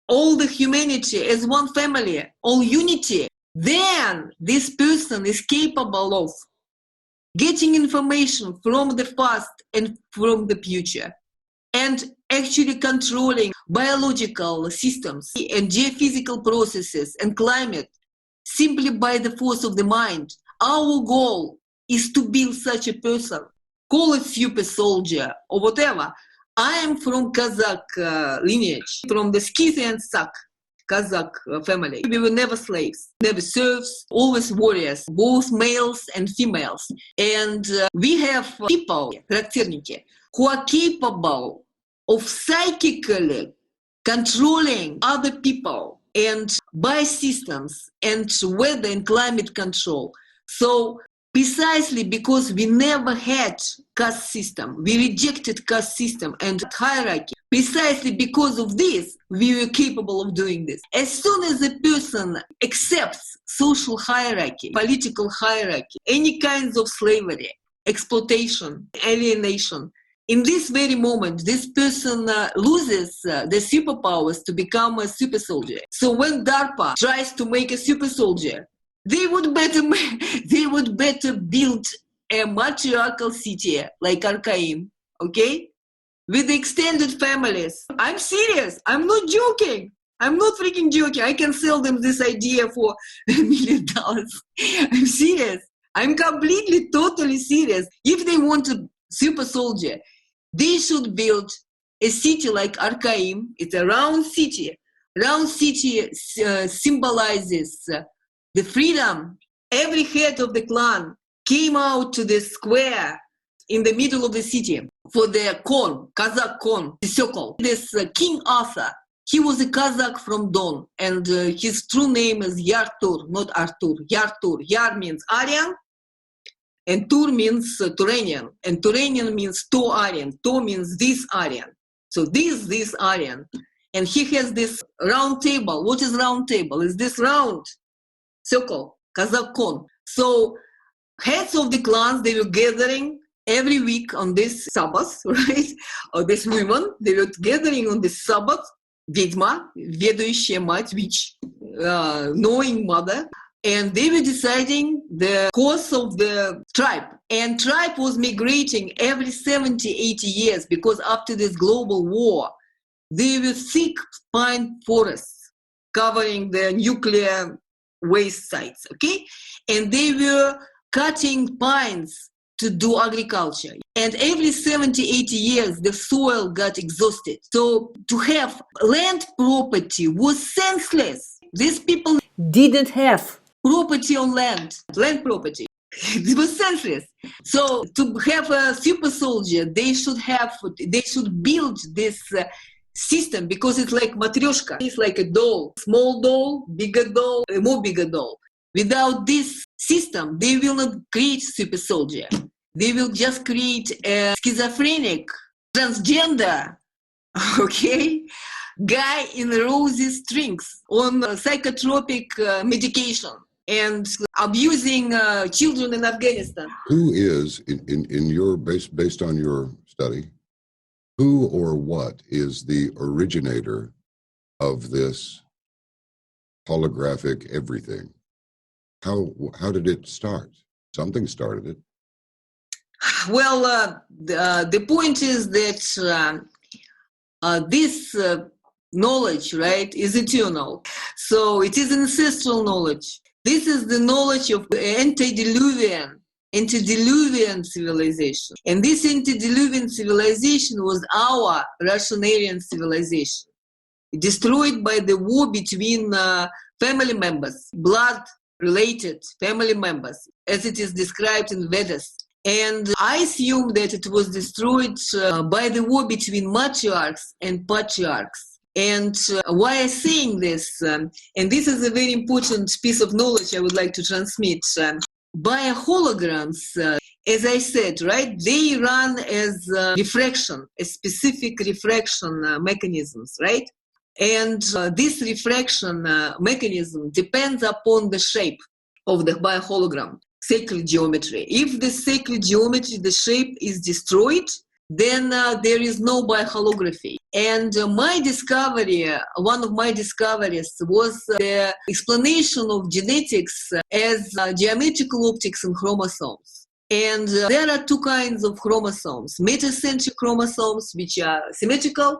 all the humanity as one family, all unity, then this person is capable of getting information from the past and from the future, and actually controlling biological systems and geophysical processes and climate simply by the force of the mind. Our goal is to build such a person, call it super soldier or whatever. I am from Kazakh lineage, from the Scythian Sak Kazakh family. We were never slaves, never serfs, always warriors, both males and females. And we have people, характерники, who are capable of psychically controlling other people and by systems and weather and climate control. So precisely because we never had caste system, we rejected caste system and hierarchy. Precisely because of this, we were capable of doing this. As soon as a person accepts social hierarchy, political hierarchy, any kinds of slavery, exploitation, alienation, in this very moment, this person loses the superpowers to become a super soldier. So when DARPA tries to make a super soldier, they would better build a matriarchal city like Arkaim, okay? With extended families. I'm serious. I'm not joking. I'm not freaking joking. I can sell them this idea for $1 million. I'm serious. I'm completely, totally serious. If they want a super soldier, they should build a city like Arkaim. It's a round city. Round city symbolizes the freedom. Every head of the clan came out to the square in the middle of the city for the Kon, Kazakh Kon, the circle. This King Arthur, he was a Kazakh from Don, and his true name is Yartur, not Artur. Yartur. Yar means Aryan, and Tur means Turanian, and Turanian means To Aryan. To means this Aryan. So this Aryan. And he has this round table. What is round table? Is this round circle, Kazakh Kon. So heads of the clans, they were gathering every week on this Sabbath, right? Or this women, they were gathering on this Sabbath, Ведьма, ведущая мать, witch, knowing mother, and they were deciding the course of the tribe. And tribe was migrating every 70, 80 years because after this global war, they were thick pine forests covering the nuclear waste sites, okay? And they were cutting pines to do agriculture. And every 70, 80 years, the soil got exhausted. So to have land property was senseless. These people didn't have property on land property. It was senseless. So to have a super soldier, they should build this system because it's like matryoshka. It's like a doll, small doll, bigger doll, a more bigger doll. Without this system, they will not create super soldier. They will just create a schizophrenic, transgender, okay, guy in rosy strings on psychotropic medication and abusing children in Afghanistan. Who is, in your based on your study, who or what is the originator of this holographic everything? How did it start? Something started it. Well, the point is that this knowledge, right, is eternal. So it is ancestral knowledge. This is the knowledge of antediluvian civilization. And this antediluvian civilization was our Russian Aryan civilization, destroyed by the war between family members, blood-related family members, as it is described in Vedas. And I assume that it was destroyed by the war between matriarchs and patriarchs. And why I'm saying this, and this is a very important piece of knowledge I would like to transmit, bioholograms, as I said, right, they run as refraction, a specific refraction mechanisms, right? And this refraction mechanism depends upon the shape of the biohologram. sacred geometry. If the sacred geometry, the shape is destroyed, then there is no bioholography. And my discovery, one of my discoveries was the explanation of genetics as geometrical optics in chromosomes. And there are two kinds of chromosomes: metacentric chromosomes, which are symmetrical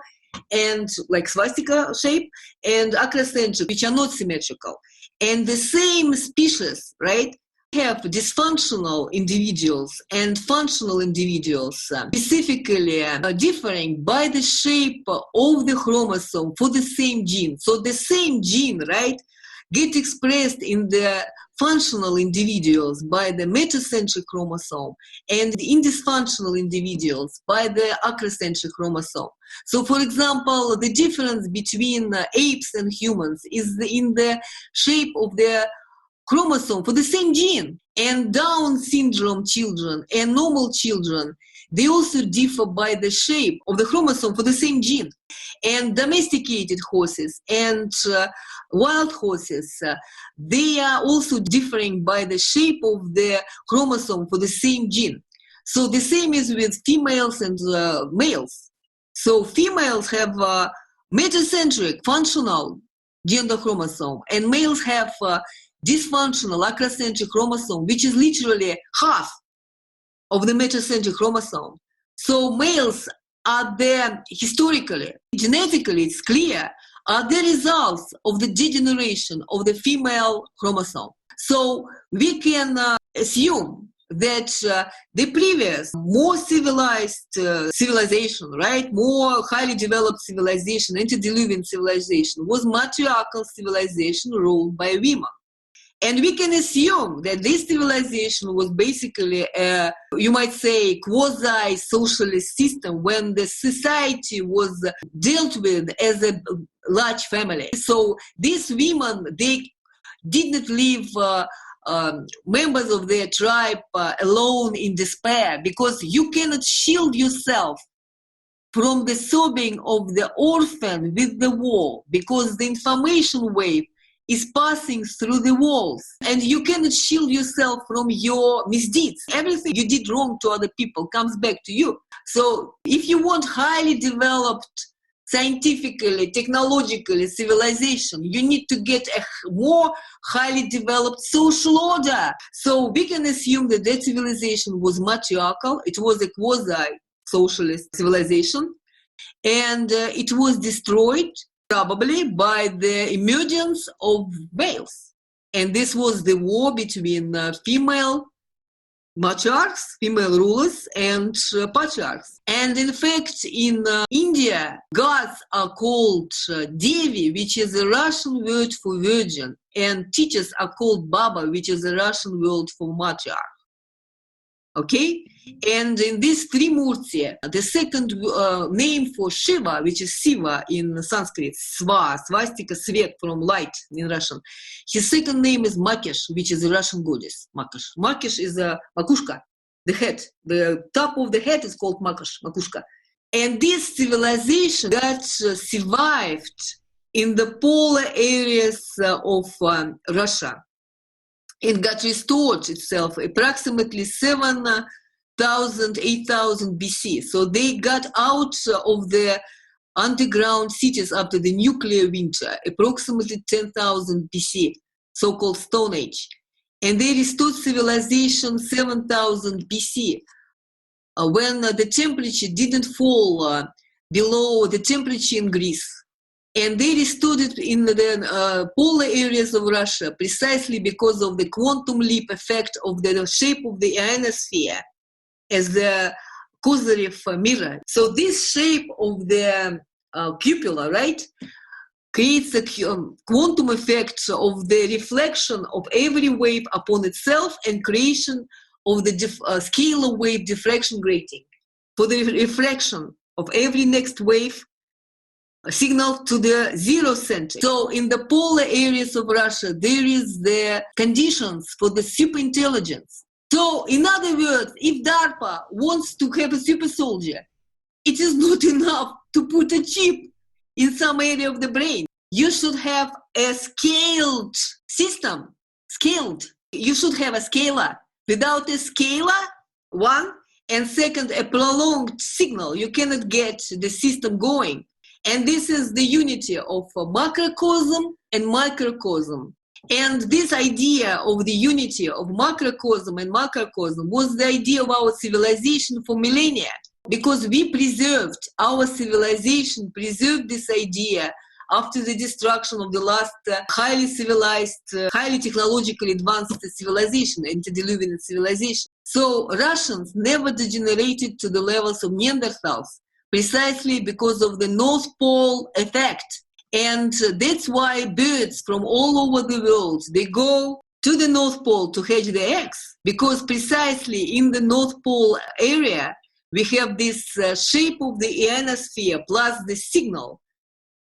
and like swastika shape, and acrocentric, which are not symmetrical. And the same species, right, have dysfunctional individuals and functional individuals, specifically differing by the shape of the chromosome for the same gene. So the same gene, right, get expressed in the functional individuals by the metacentric chromosome, and in dysfunctional individuals by the acrocentric chromosome. So, for example, the difference between apes and humans is in the shape of the chromosome for the same gene. And Down syndrome children and normal children, they also differ by the shape of the chromosome for the same gene. And domesticated horses and wild horses, they are also differing by the shape of the chromosome for the same gene. So the same is with females and males. So females have metacentric functional gender chromosome, and males have dysfunctional acrocentric chromosome, which is literally half of the metacentric chromosome. So males are there historically, genetically, it's clear, are the results of the degeneration of the female chromosome. So we can assume that the previous, more civilized civilization, right, more highly developed civilization, antediluvian civilization, was matriarchal civilization ruled by women. And we can assume that this civilization was basically a, you might say, quasi-socialist system when the society was dealt with as a large family. So these women, they did not leave members of their tribe alone in despair, because you cannot shield yourself from the sobbing of the orphan with the wall, because the information wave is passing through the walls, and you cannot shield yourself from your misdeeds. Everything you did wrong to other people comes back to you. So if you want highly developed, scientifically, technologically civilization, you need to get a more highly developed social order. So we can assume that that civilization was matriarchal. It was a quasi-socialist civilization, and it was destroyed probably by the emergence of males. And this was the war between female matriarchs, female rulers, and patriarchs. And in fact, in India, gods are called Devi, which is a Russian word for virgin, and teachers are called Baba, which is a Russian word for matriarch. Okay? And in this Trimurti, the second name for Shiva, which is Siva in Sanskrit, swastika, svet from light in Russian. His second name is Makesh, which is a Russian goddess, Makesh. Makesh is a makushka, the head. The top of the head is called makushka. And this civilization got survived in the polar areas of Russia. It got restored itself approximately 7,000, 8,000 BC. So they got out of the underground cities after the nuclear winter, approximately 10,000 BC, so-called Stone Age. And they restored civilization 7,000 BC, when the temperature didn't fall below the temperature in Greece. And they restored it in the polar areas of Russia precisely because of the quantum leap effect of the shape of the ionosphere as the Kozyrev mirror. So this shape of the cupula, right, creates a quantum effect of the reflection of every wave upon itself and creation of the scalar wave diffraction grating for the reflection of every next wave signal to the zero center. So in the polar areas of Russia, there is the conditions for the superintelligence. So in other words, if DARPA wants to have a super soldier, it is not enough to put a chip in some area of the brain. You should have a scaled system, scaled. You should have a scalar Without a scalar, one, and second, a prolonged signal, you cannot get the system going. And this is the unity of macrocosm and microcosm. And this idea of the unity of macrocosm and microcosm was the idea of our civilization for millennia, because we preserved our civilization, preserved this idea after the destruction of the last highly civilized, highly technologically advanced civilization, antediluvian civilization. So Russians never degenerated to the levels of Neanderthals, precisely because of the North Pole effect. And that's why birds from all over the world, they go to the North Pole to hatch their eggs, because precisely in the North Pole area, we have this shape of the ionosphere plus the signal,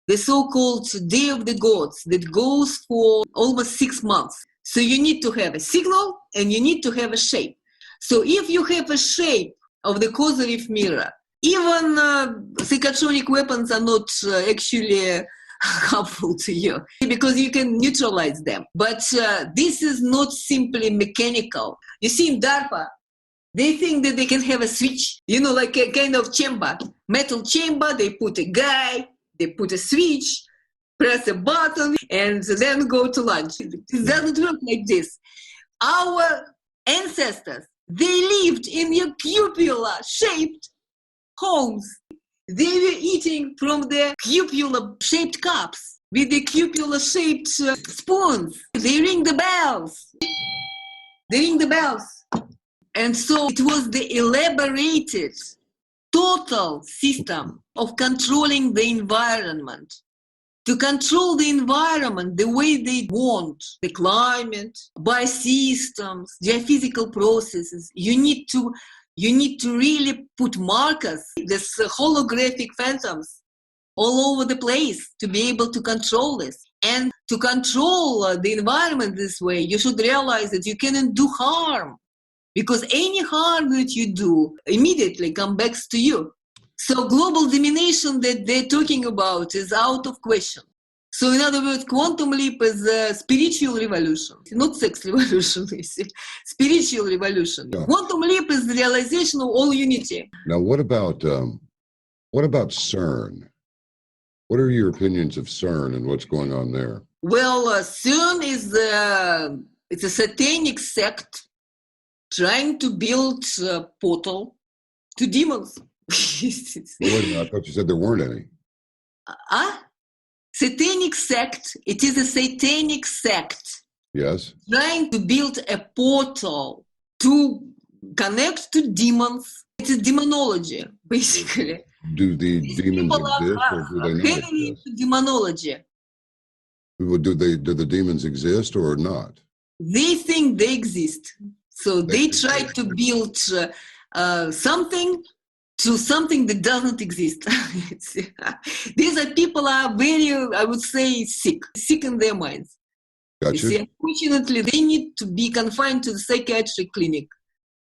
the so-called Day of the Gods, that goes for almost 6 months. So you need to have a signal and you need to have a shape. So if you have a shape of the Kozyrev mirror, even psychotronic weapons are not actually harmful to you, because you can neutralize them. But this is not simply mechanical. You see, in DARPA, they think that they can have a switch, like a kind of chamber, metal chamber. They put a guy, they put a switch, press a button, and then go to lunch. It doesn't work like this. Our ancestors, they lived in a cupola-shaped homes. They were eating from the cupola-shaped cups with the cupola-shaped spoons. They ring the bells. And so it was the elaborated, total system of controlling the environment. To control the environment the way they want, the climate, biosystems, geophysical processes, you need to really put markers, this holographic phantoms all over the place to be able to control this. And to control the environment this way, you should realize that you cannot do harm, because any harm that you do immediately comes back to you. So global domination that they're talking about is out of question. So in other words, quantum leap is a spiritual revolution, not sex revolution, you see. Spiritual revolution. Yeah. Quantum leap is the realization of all unity. Now, what about CERN? What are your opinions of CERN and what's going on there? Well, CERN is it's a satanic sect trying to build a portal to demons. Well, I thought you said there weren't any. Satanic sect, it is a satanic sect. Yes. Trying to build a portal to connect to demons. It is demonology, basically. Do the demons exist or do they not exist? Demonology. Do the demons exist or not? They think they exist. So they try to build something to something that doesn't exist. These are people are very, I would say, sick in their minds. Gotcha. See, unfortunately, they need to be confined to the psychiatric clinic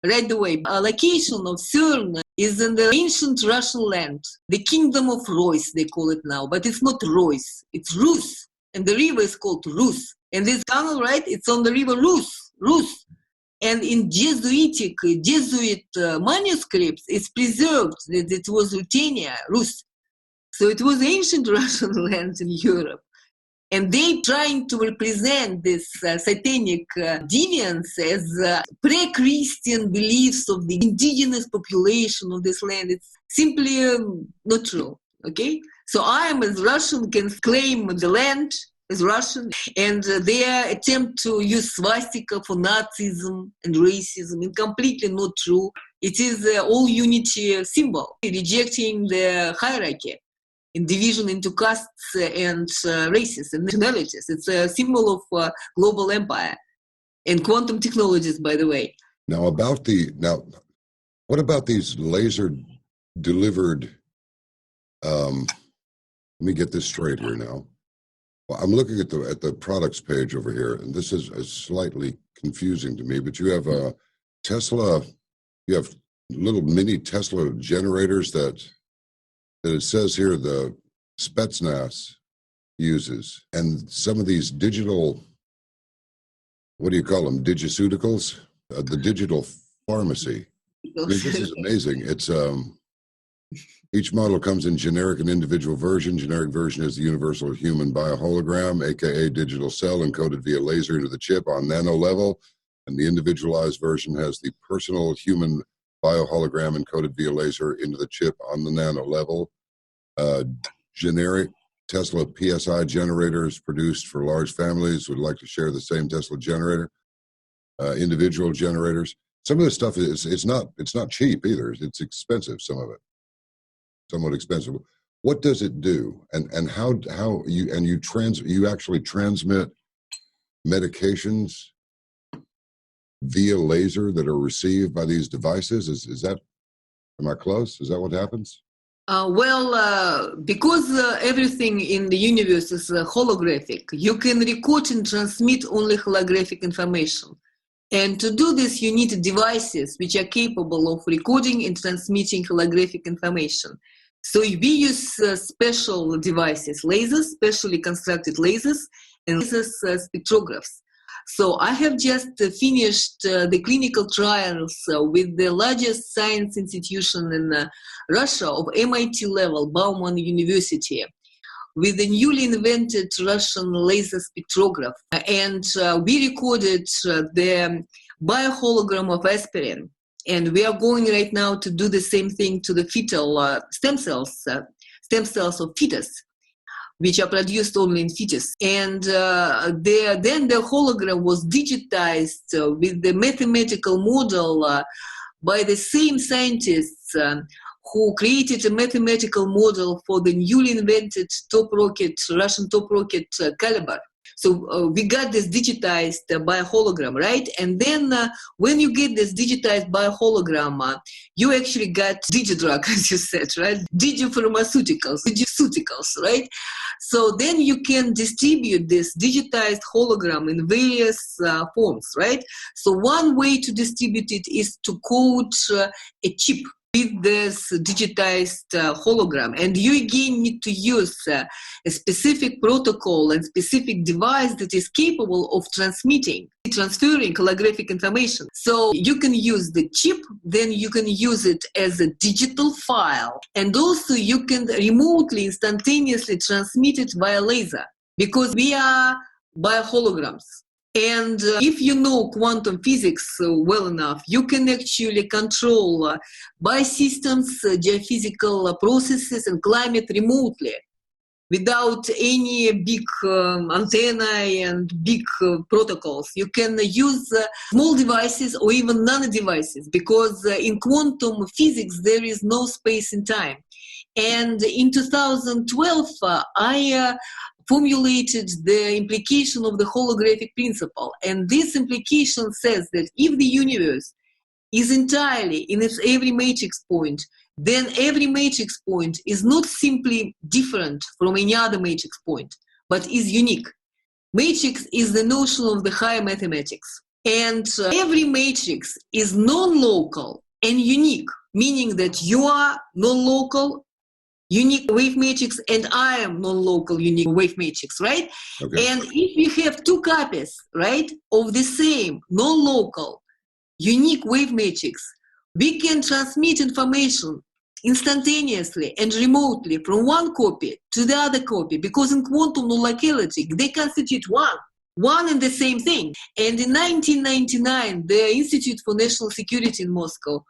right away. A location of CERN is in the ancient Russian land, the kingdom of Rus, they call it now, but it's not Rus, it's Rus, and the river is called Rus. And this tunnel, right, it's on the river Rus. And in Jesuit manuscripts, it's preserved that it was Ruthenia, Rus. So it was ancient Russian land in Europe. And they trying to represent this satanic deviance as pre-Christian beliefs of the indigenous population of this land. It's simply not true, okay? So I am as Russian, can claim the land as Russian, and their attempt to use swastika for Nazism and racism is completely not true. It is all unity symbol, rejecting the hierarchy in division into castes and races and nationalities. It's a symbol of global empire and quantum technologies, by the way. Now, what about these laser delivered? Let me get this straight here now. Well, I'm looking at the products page over here, and this is slightly confusing to me. But you have a Tesla, you have little mini Tesla generators that it says here the Spetsnaz uses, and some of these digital, what do you call them, digiceuticals? the digital pharmacy. I mean, this is amazing. It's each model comes in generic and individual version. Generic version is the universal human biohologram, aka digital cell encoded via laser into the chip on nano level. And the individualized version has the personal human biohologram encoded via laser into the chip on the nano level. Generic Tesla PSI generators produced for large families would like to share the same Tesla generator. Individual generators. Some of this stuff it's not cheap either. It's expensive. Some of it, somewhat expensive. What does it do? And how you actually transmit medications via laser that are received by these devices? Is that, am I close? Is that what happens? Because everything in the universe is holographic, you can record and transmit only holographic information. And to do this, you need devices which are capable of recording and transmitting holographic information. So we use special devices, lasers, specially constructed lasers, and lasers spectrographs. So I have just finished the clinical trials with the largest science institution in Russia of MIT level, Bauman University, with the newly invented Russian laser spectrograph. And we recorded the biohologram of aspirin. And we are going right now to do the same thing to the fetal stem cells of fetus, which are produced only in fetus. And then the hologram was digitized with the mathematical model by the same scientists who created a mathematical model for the newly invented Russian top rocket Caliber. So we got this digitized biohologram, right? And then when you get this digitized biohologram, you actually got digidrug, as you said, right? Digipharmaceuticals, right? So then you can distribute this digitized hologram in various forms, right? So one way to distribute it is to coat a chip with this digitized hologram. And you again need to use a specific protocol and specific device that is capable of transferring holographic information. So you can use the chip, then you can use it as a digital file, and also you can remotely, instantaneously transmit it via laser, because we are bioholograms. And if you know quantum physics well enough, you can actually control biosystems, geophysical processes, and climate remotely without any big antenna and big protocols. You can use small devices or even nano devices, because in quantum physics, there is no space and time. And in 2012, I formulated the implication of the holographic principle. And this implication says that if the universe is entirely in its every matrix point, then every matrix point is not simply different from any other matrix point, but is unique. Matrix is the notion of the higher mathematics. And every matrix is non-local and unique, meaning that you are non-local, unique wave matrix, and I am non-local unique wave matrix, right? Okay. And if we have two copies, right, of the same non-local unique wave matrix, we can transmit information instantaneously and remotely from one copy to the other copy, because in quantum non-locality, they constitute one and the same thing. And in 1999, the Institute for National Security in Moscow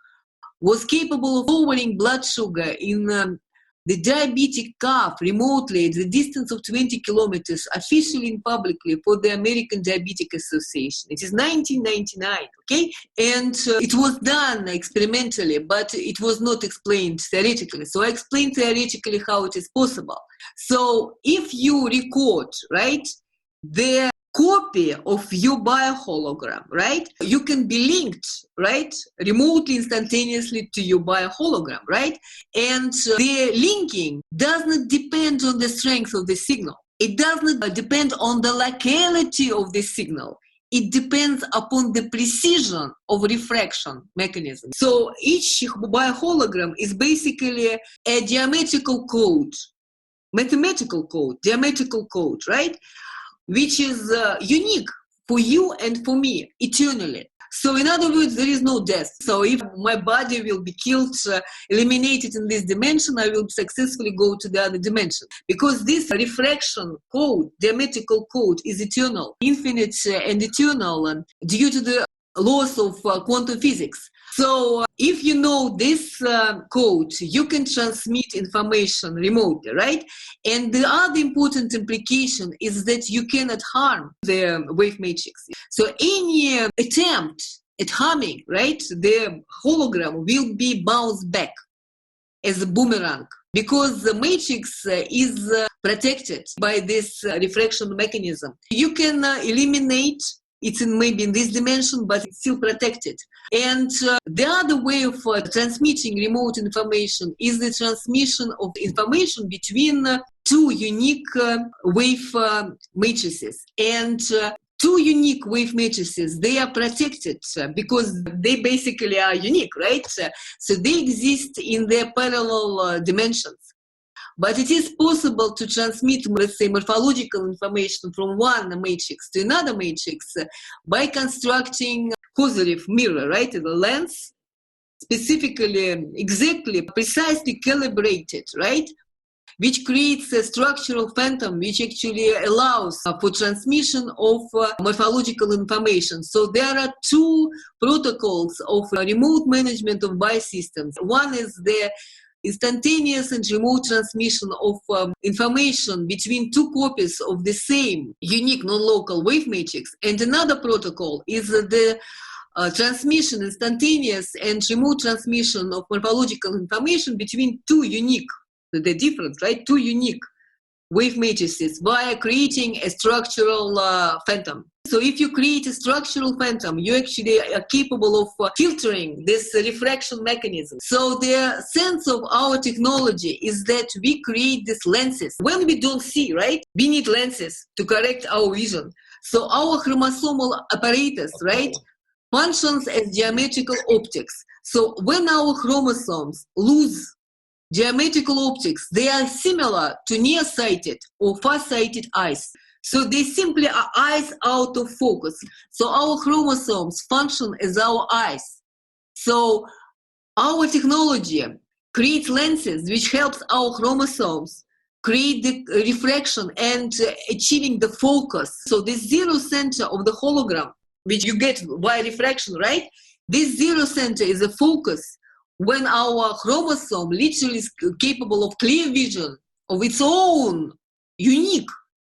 was capable of lowering blood sugar in the diabetic calf remotely at the distance of 20 kilometers, officially and publicly, for the American Diabetic Association. It is 1999, okay? And it was done experimentally, but it was not explained theoretically. So I explained theoretically how it is possible. So if you record, right, the copy of your biohologram, right, you can be linked, right, remotely, instantaneously to your biohologram, right? And the linking does not depend on the strength of the signal. It does not depend on the locality of the signal. It depends upon the precision of refraction mechanism. So each biohologram is basically a geometrical code, mathematical code, geometrical code, right? Which is unique for you and for me eternally. So in other words, there is no death. So if my body will be killed, eliminated in this dimension, I will successfully go to the other dimension. Because this refraction code, geometrical code, is eternal, infinite and eternal due to the laws of quantum physics. So if you know this code, you can transmit information remotely, right? And the other important implication is that you cannot harm the wave matrix. So any attempt at harming, right, the hologram will be bounced back as a boomerang, because the matrix is protected by this refraction mechanism. You can eliminate it's maybe in this dimension, but it's still protected. And the other way of transmitting remote information is the transmission of information between two unique wave matrices. And two unique wave matrices, they are protected because they basically are unique, right? So they exist in their parallel dimensions. But it is possible to transmit, let's say, morphological information from one matrix to another matrix by constructing Kozyrev mirror, right? The lens, specifically, exactly, precisely calibrated, right? Which creates a structural phantom, which actually allows for transmission of morphological information. So there are two protocols of remote management of biosystems. One is the instantaneous and remote transmission of information between two copies of the same unique non-local wave matrix. And another protocol is the transmission, instantaneous and remote transmission of morphological information between two unique, the difference, right? Two unique wave matrices via creating a structural phantom. So if you create a structural phantom, you actually are capable of filtering this refraction mechanism. So the sense of our technology is that we create these lenses. When we don't see, right, we need lenses to correct our vision. So our chromosomal apparatus, right, functions as geometrical optics. So when our chromosomes lose geometrical optics, they are similar to nearsighted or far-sighted eyes. So they simply are eyes out of focus. So our chromosomes function as our eyes. So our technology creates lenses which helps our chromosomes create the refraction and achieving the focus. So the zero center of the hologram, which you get by refraction, right? This zero center is a focus when our chromosome literally is capable of clear vision of its own unique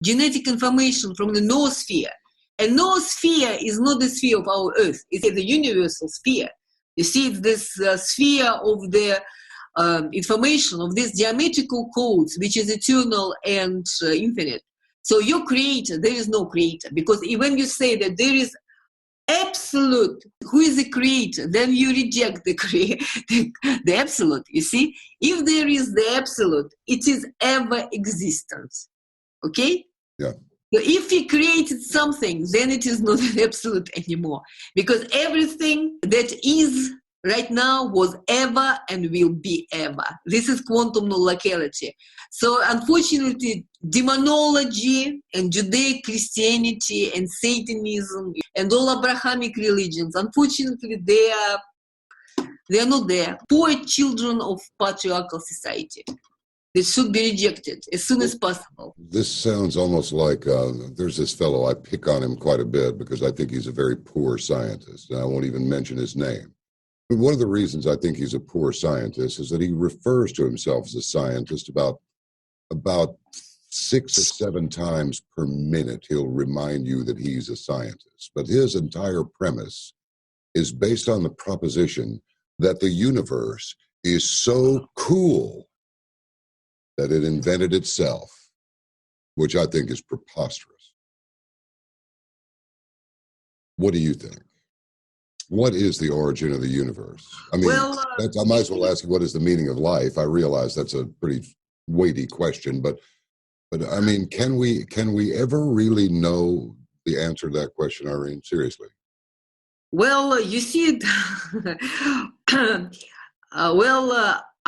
genetic information from the noosphere. And noosphere is not the sphere of our Earth, it's the universal sphere. You see, it's this sphere of the information of these geometrical codes, which is eternal and infinite. So your creator, there is no creator, because when you say that there is absolute, who is the creator, then you reject the absolute. You see, if there is the absolute, it is ever existent. Okay? Yeah. So if he created something, then it is not an absolute anymore, because everything that is right now was ever and will be ever. This is quantum non-locality. So unfortunately, demonology and Judaic Christianity and Satanism and all Abrahamic religions, unfortunately, they are not there. Poor children of patriarchal society. They should be rejected as soon as possible. This sounds almost like there's this fellow, I pick on him quite a bit because I think he's a very poor scientist, and I won't even mention his name. But one of the reasons I think he's a poor scientist is that he refers to himself as a scientist about 6 or 7 times per minute. He'll remind you that he's a scientist. But his entire premise is based on the proposition that the universe is so cool that it invented itself, which I think is preposterous. What do you think? What is the origin of the universe? I mean, I might as well ask you, what is the meaning of life? I realize that's a pretty weighty question, but I mean, can we ever really know the answer to that question, Irene? Seriously? Well, you see,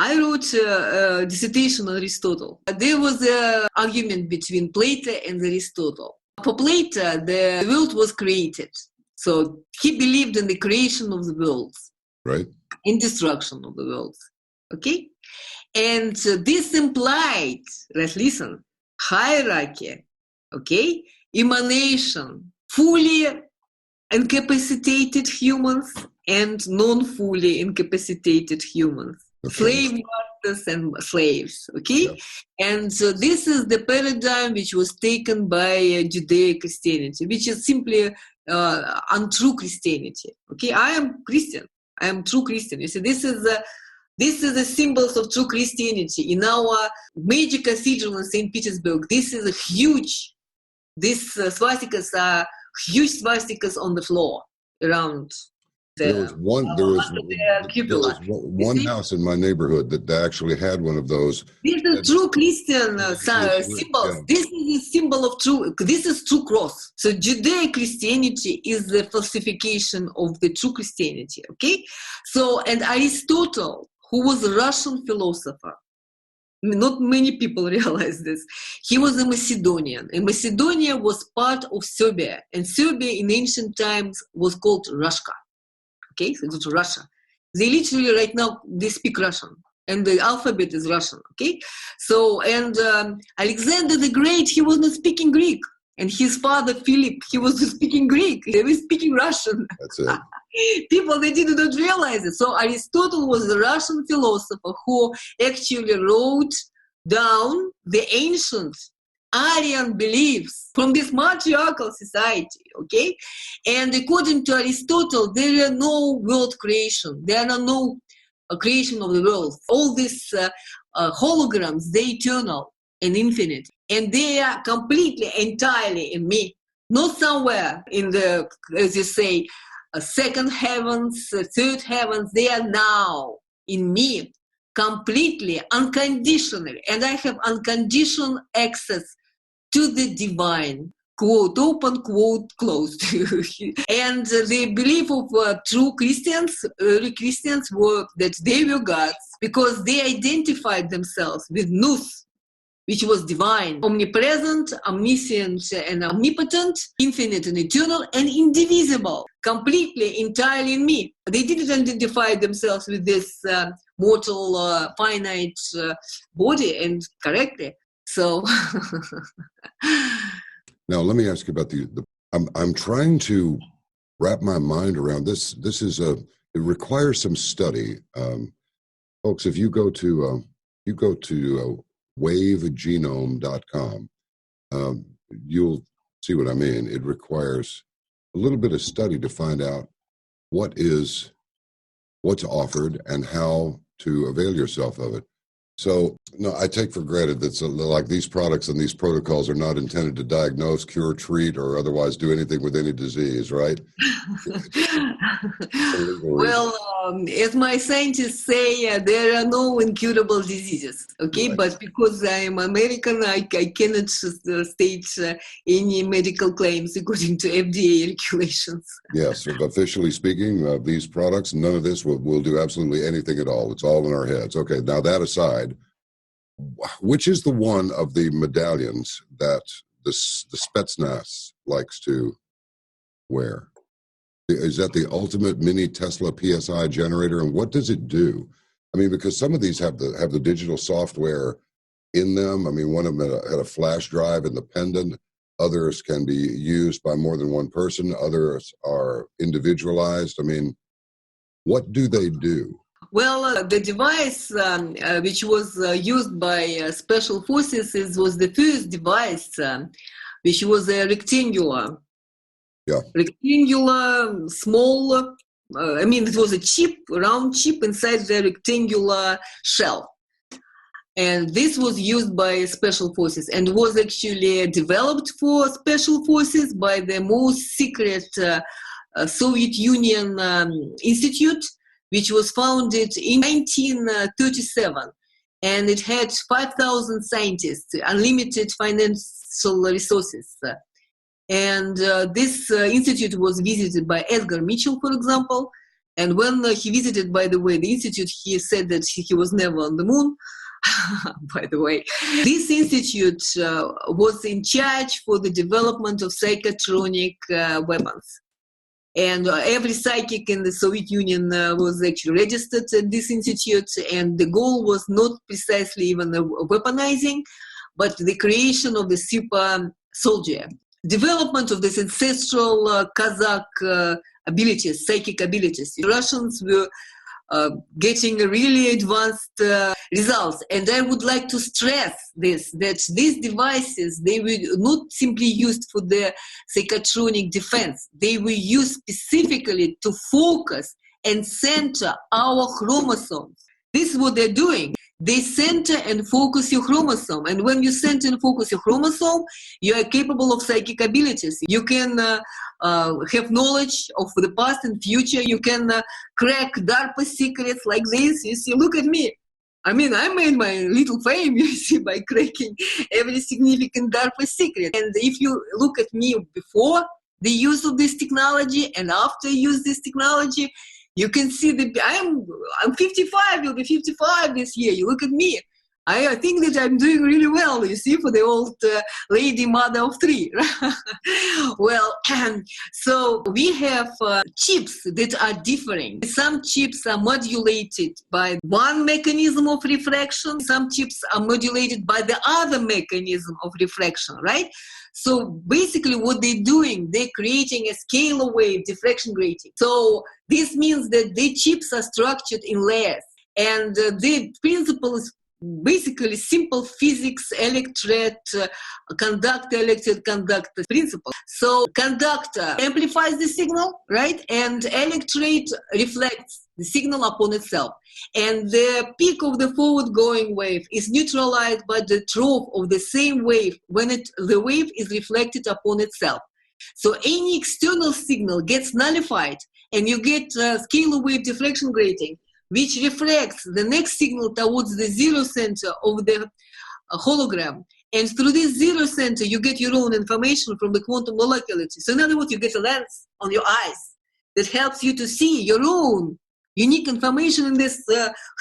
I wrote a dissertation on Aristotle. There was an argument between Plato and Aristotle. For Plato, the world was created. So he believed in the creation of the worlds, Right. in destruction of the worlds. Okay? And this implied, let's listen, hierarchy, okay? Emanation, fully incapacitated humans and non-fully incapacitated humans. Okay. Slave masters and slaves, okay? Yeah. And this is the paradigm which was taken by Judeo-Christianity, which is simply untrue Christianity, okay? I am Christian. I am true Christian. You see, this is the symbols of true Christianity. In our major cathedral in St. Petersburg, this is a huge, these swastikas are huge swastikas on the floor around There was cupola. one house in my neighborhood that actually had one of those. These are true Christian symbols. Yeah. This is a symbol of true. This is true cross. So Judeo-Christianity is the falsification of the true Christianity. Okay. So, and Aristotle, who was a Russian philosopher, not many people realize this. He was a Macedonian, and Macedonia was part of Serbia, and Serbia in ancient times was called Russia. Okay, so it's Russia. They literally right now they speak Russian, and the alphabet is Russian. Okay, so and Alexander the Great, he was not speaking Greek, and his father Philip, he was not speaking Greek. They were speaking Russian. That's it. People, they did not realize it. So Aristotle was a Russian philosopher who actually wrote down the ancient Aryan beliefs from this matriarchal society, okay? And according to Aristotle, there are no world creation. There are no creation of the world. All these holograms, they're eternal and infinite. And they are completely, entirely in me. Not somewhere in the, as you say, second heavens, third heavens. They are now in me, completely, unconditionally. And I have unconditional access to the divine, quote, open, quote, closed. And the belief of true Christians, early Christians, were that they were gods because they identified themselves with Nous, which was divine, omnipresent, omniscient, and omnipotent, infinite and eternal, and indivisible, completely, entirely in me. They didn't identify themselves with this mortal, finite body, and correctly. So, now let me ask you about I'm trying to wrap my mind around this. This is it requires some study, folks. If you go to wavegenome.com, you'll see what I mean. It requires a little bit of study to find out what's offered and how to avail yourself of it. So, no, I take for granted that like these products and these protocols are not intended to diagnose, cure, treat, or otherwise do anything with any disease, right? Well, as my scientists say, there are no incurable diseases, okay? Right. But because I'm American, I cannot state any medical claims according to FDA regulations. Yes, officially speaking, these products, none of this will do absolutely anything at all. It's all in our heads. Okay, now that aside, which is the one of the medallions that the Spetsnaz likes to wear? Is that the ultimate mini Tesla PSI generator, and what does it do? I mean, because some of these have the digital software in them. I mean, one of them had a flash drive in the pendant. Others can be used by more than one person. Others are individualized. I mean, what do they do? Well, the device which was used by special forces was the first device which was rectangular. Yeah. Rectangular, small. I mean, it was a chip, round chip inside the rectangular shell. And this was used by special forces and was actually developed for special forces by the most secret Soviet Union institute, which was founded in 1937. And it had 5,000 scientists, unlimited financial resources. And this institute was visited by Edgar Mitchell, for example. And when he visited, by the way, the institute, he said that he was never on the moon. By the way, this institute was in charge for the development of psychotronic weapons. And every psychic in the Soviet Union was actually registered at this institute, and the goal was not precisely even weaponizing, but the creation of the super soldier. Development of this ancestral Kazakh abilities, psychic abilities. Russians were getting really advanced results. And I would like to stress this, that these devices, they were not simply used for the psychotronic defense. They were used specifically to focus and center our chromosomes. This is what they're doing. They center and focus your chromosome. And when you center and focus your chromosome, you are capable of psychic abilities. You can have knowledge of the past and future. You can crack DARPA secrets like this. You see, look at me. I mean, I made my little fame, you see, by cracking every significant DARPA secret. And if you look at me before the use of this technology and after I use this technology, you can see that I'm 55, you'll be 55 this year. You look at me. I think that I'm doing really well, you see, for the old lady mother of three. Well, so we have chips that are differing. Some chips are modulated by one mechanism of refraction. Some chips are modulated by the other mechanism of refraction, right? So basically what they're doing, they're creating a scalar wave diffraction grating. So this means that the chips are structured in layers. And the principle is basically simple physics, electret, conductor, electret, conductor principle. So conductor amplifies the signal, right? And electret reflects the signal upon itself. And the peak of the forward-going wave is neutralized by the trough of the same wave when the wave is reflected upon itself. So any external signal gets nullified, and you get scalar wave deflection grating, which refracts the next signal towards the zero center of the hologram. And through this zero center, you get your own information from the quantum molecularity. So in other words, you get a lens on your eyes that helps you to see your own unique information in this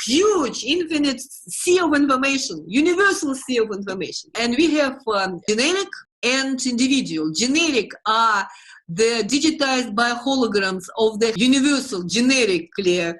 huge, infinite sea of information, universal sea of information. And we have generic and individual. Generic are the digitized bioholograms of the universal, generically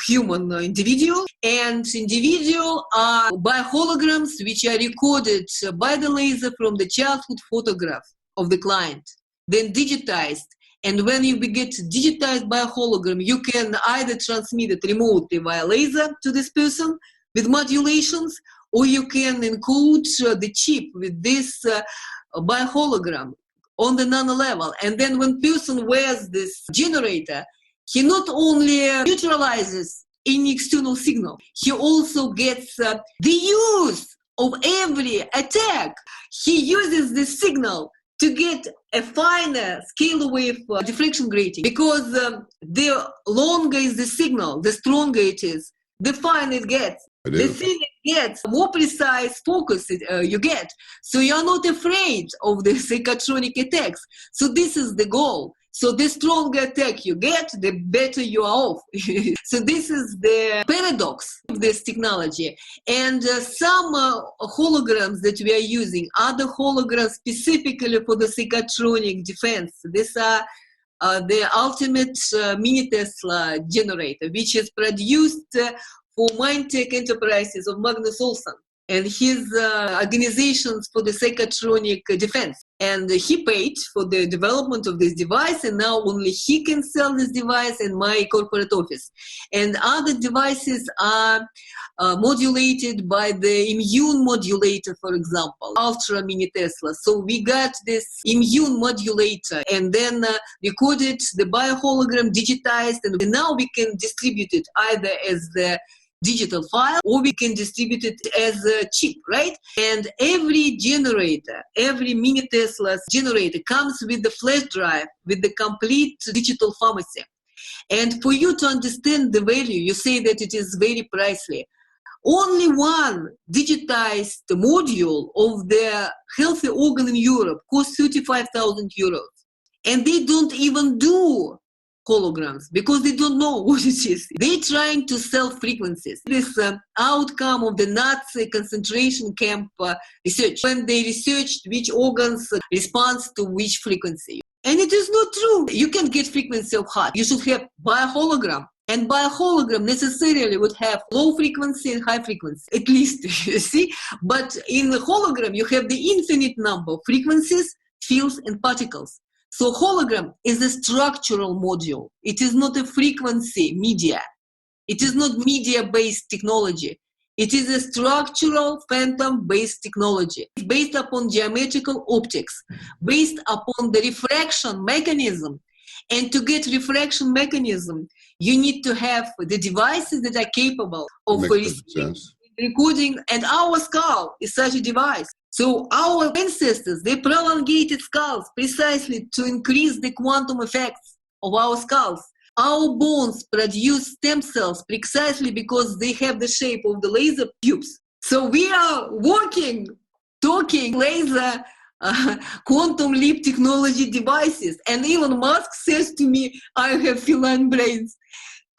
human individual, and individual are bioholograms which are recorded by the laser from the childhood photograph of the client, then digitized. And when you get digitized by a hologram, you can either transmit it remotely via laser to this person with modulations, or you can encode the chip with this biohologram on the nano level. And then when person wears this generator, he not only neutralizes any external signal, he also gets the use of every attack. He uses this signal to get a finer scalar wave diffraction grating, because the longer is the signal, the stronger it is, the finer it gets. The thing it gets, more precise focus you get. So you're not afraid of the psychotronic attacks. So this is the goal. So the stronger attack you get, the better you are off. So this is the paradox of this technology. And some holograms that we are using are the holograms specifically for the psychotronic defense. These are the ultimate mini Tesla generator, which is produced for Mindtech Enterprises of Magnus Olsson and his organizations for the psychotronic defense. And he paid for the development of this device, and now only he can sell this device in my corporate office. And other devices are modulated by the immune modulator, for example, ultra mini Tesla. So we got this immune modulator and then recorded the biohologram, digitized, and now we can distribute it either as the digital file, or we can distribute it as a chip, right? And every generator, every mini Tesla's generator comes with the flash drive, with the complete digital pharmacy. And for you to understand the value, you say that it is very pricey. Only one digitized module of the healthy organ in Europe costs 35,000 euros. And they don't even do holograms because they don't know what it is. They're trying to sell frequencies. This outcome of the Nazi concentration camp research, when they researched which organs respond to which frequency. And it is not true. You can get frequency of heart. You should have biohologram. And biohologram necessarily would have low frequency and high frequency, at least, you see. But in the hologram, you have the infinite number of frequencies, fields, and particles. So hologram is a structural module. It is not a frequency media. It is not media-based technology. It is a structural phantom-based technology. It's based upon geometrical optics, based upon the refraction mechanism. And to get refraction mechanism, you need to have the devices that are capable of recording, and our skull is such a device. So our ancestors, they prolongated skulls precisely to increase the quantum effects of our skulls. Our bones produce stem cells precisely because they have the shape of the laser tubes. So we are talking laser quantum leap technology devices. And Elon Musk says to me, I have feline brains.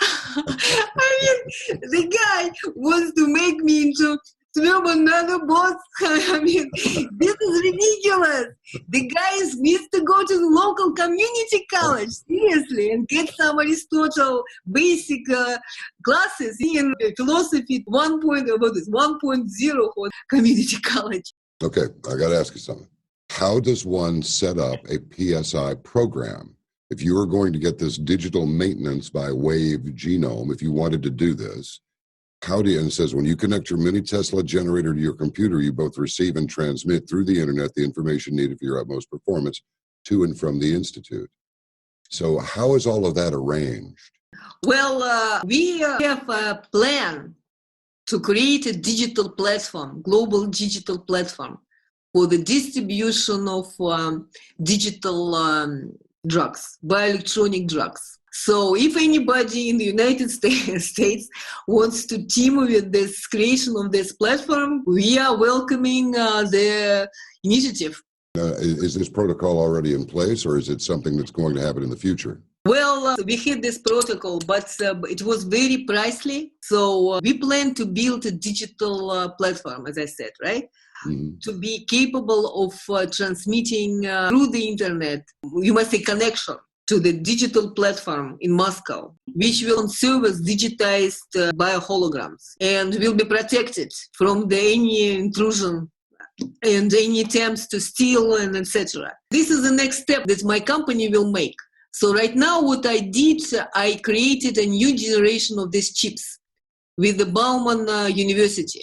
I mean, the guy wants to make me into human nanobots. I mean, this is ridiculous. The guy needs to go to the local community college, seriously, and get some Aristotle basic classes in philosophy 1.0 for community college. Okay, I got to ask you something. How does one set up a PSI program? If you were going to get this digital maintenance by wave genome, if you wanted to do this, how do you, and it says when you connect your mini Tesla generator to your computer, you both receive and transmit through the internet the information needed for your utmost performance to and from the Institute. So how is all of that arranged? Well, we have a plan to create a digital platform, global digital platform for the distribution of digital drugs, bioelectronic drugs. So if anybody in the United States wants to team with this creation of this platform, we are welcoming the initiative. Is this protocol already in place, or is it something that's going to happen in the future? Well, we had this protocol, but it was very pricey. So we plan to build a digital platform, as I said, right? Mm-hmm. To be capable of transmitting through the internet, you must say connection to the digital platform in Moscow, which will serve as digitized bioholograms and will be protected from any intrusion and any attempts to steal and etc. This is the next step that my company will make. So right now what I did, I created a new generation of these chips with the Bauman University.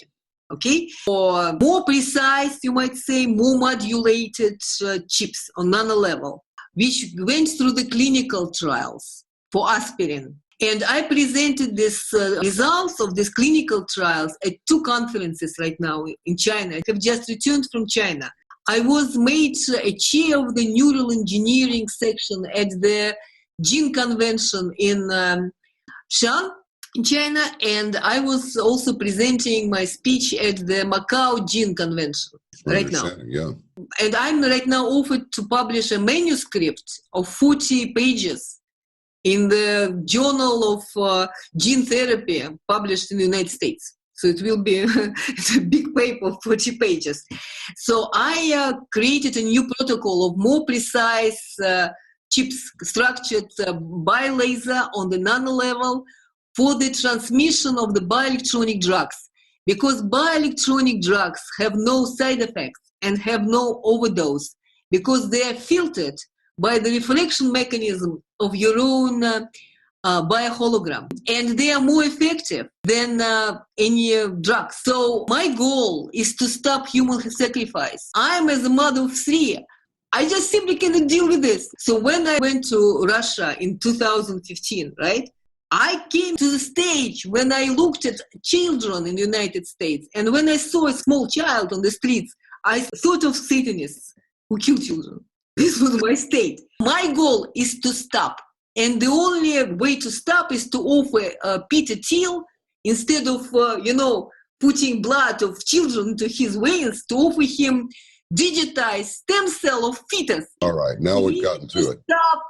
Okay, or more precise, you might say, more modulated chips on nano level, which went through the clinical trials for aspirin. And I presented this results of these clinical trials at 2 conferences right now in China. I have just returned from China. I was made a chair of the neural engineering section at the Gene Convention in Shan, in China, and I was also presenting my speech at the Macau Gene Convention right now. Yeah. And I'm right now offered to publish a manuscript of 40 pages in the Journal of Gene Therapy, published in the United States. So it will be it's a big paper of 40 pages. So I created a new protocol of more precise chips structured by laser on the nano level for the transmission of the bioelectronic drugs. Because bioelectronic drugs have no side effects and have no overdose, because they are filtered by the reflection mechanism of your own biohologram, and they are more effective than any drugs. So my goal is to stop human sacrifice. I'm as a mother of 3. I just simply cannot deal with this. So when I went to Russia in 2015, right, I came to the stage when I looked at children in the United States, and when I saw a small child on the streets, I thought of Satanists who kill children. This was my state. My goal is to stop. And the only way to stop is to offer Peter Thiel, instead of, putting blood of children into his veins, to offer him digitized stem cell of fetus. All right, now we've gotten to it. Stop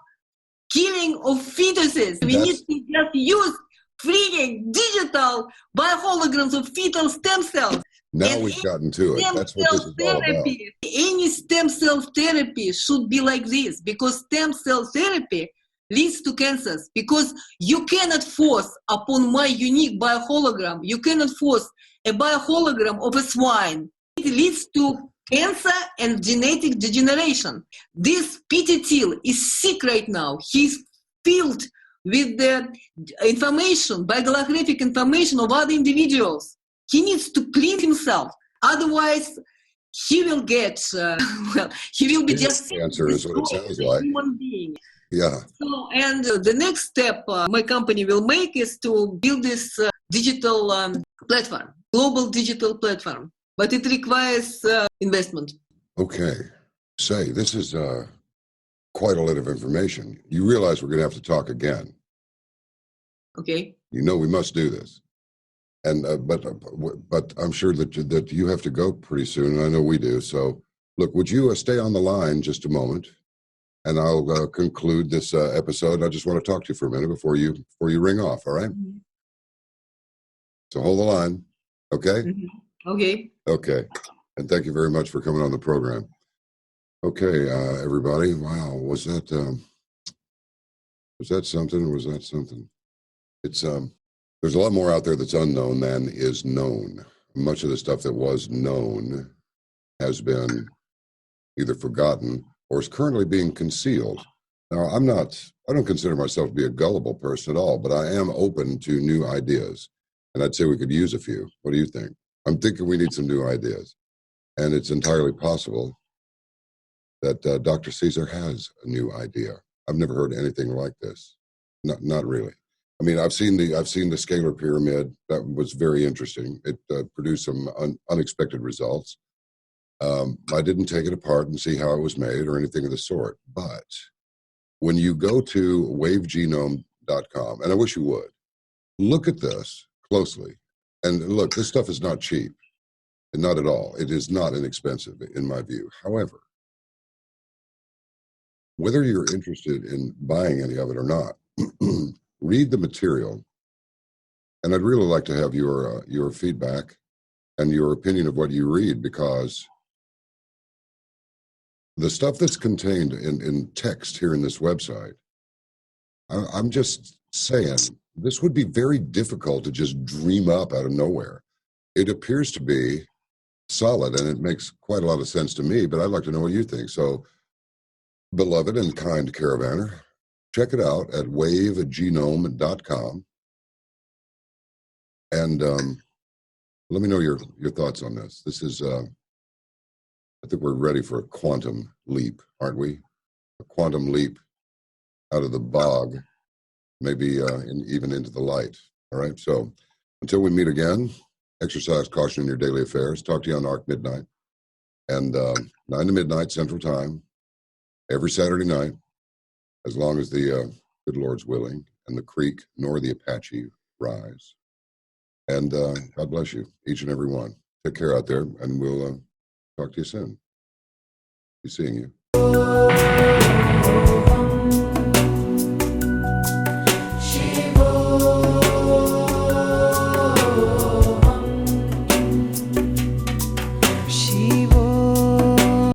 killing of fetuses. We need to just use freaking digital bioholograms of fetal stem cells. Now And we've gotten to it. stem That's what cell this is all about. therapy, any stem cell therapy should be like this, because stem cell therapy leads to cancers, because you cannot force upon my unique biohologram, you cannot force a biohologram of a swine. It leads to cancer and genetic degeneration. This Peter Thiel is sick right now. He's filled with the information, biographic information of other individuals. He needs to clean himself. Otherwise, he will get, well, he will be just Cancer is what it sounds like. Human being. Yeah. So, and the next step my company will make is to build this digital platform, global digital platform. But it requires investment. Okay. Say, this is quite a lot of information. You realize we're going to have to talk again. Okay. You know we must do this. And but I'm sure that you have to go pretty soon, and I know we do. So, look, would you stay on the line just a moment, and I'll conclude this episode. I just want to talk to you for a minute before you ring off. All right? Mm-hmm. So hold the line, okay? Mm-hmm. Okay. Okay, and thank you very much for coming on the program. Okay, everybody. Wow, was that something? Was that something? It's There's a lot more out there that's unknown than is known. Much of the stuff that was known has been either forgotten or is currently being concealed. Now, I don't consider myself to be a gullible person at all, but I am open to new ideas. And I'd say we could use a few. What do you think? I'm thinking we need some new ideas. And it's entirely possible that Dr. Caesar has a new idea. I've never heard anything like this. Not really. I mean, I've seen the scalar pyramid. That was very interesting. It produced some unexpected results. I didn't take it apart and see how it was made or anything of the sort. But when you go to wavegenome.com, and I wish you would, look at this closely. And look, this stuff is not cheap. And not at all. It is not inexpensive, in my view. However, whether you're interested in buying any of it or not, read the material. And I'd really like to have your feedback and your opinion of what you read, because the stuff that's contained in text here in this website, I'm just saying, this would be very difficult to just dream up out of nowhere. It appears to be solid, and it makes quite a lot of sense to me, but I'd like to know what you think. So, beloved and kind Caravaner, check it out at wavegenome.com. And let me know your thoughts on this. This is, I think we're ready for a quantum leap, aren't we? A quantum leap out of the bog, maybe even into the light. All right. So until we meet again, exercise caution in your daily affairs. Talk to you on Arc Midnight, and 9 to midnight Central Time every Saturday night, as long as the good Lord's willing and the creek nor the Apache rise. And God bless you, each and every one. Take care out there, and we'll talk to you soon. Be seeing you.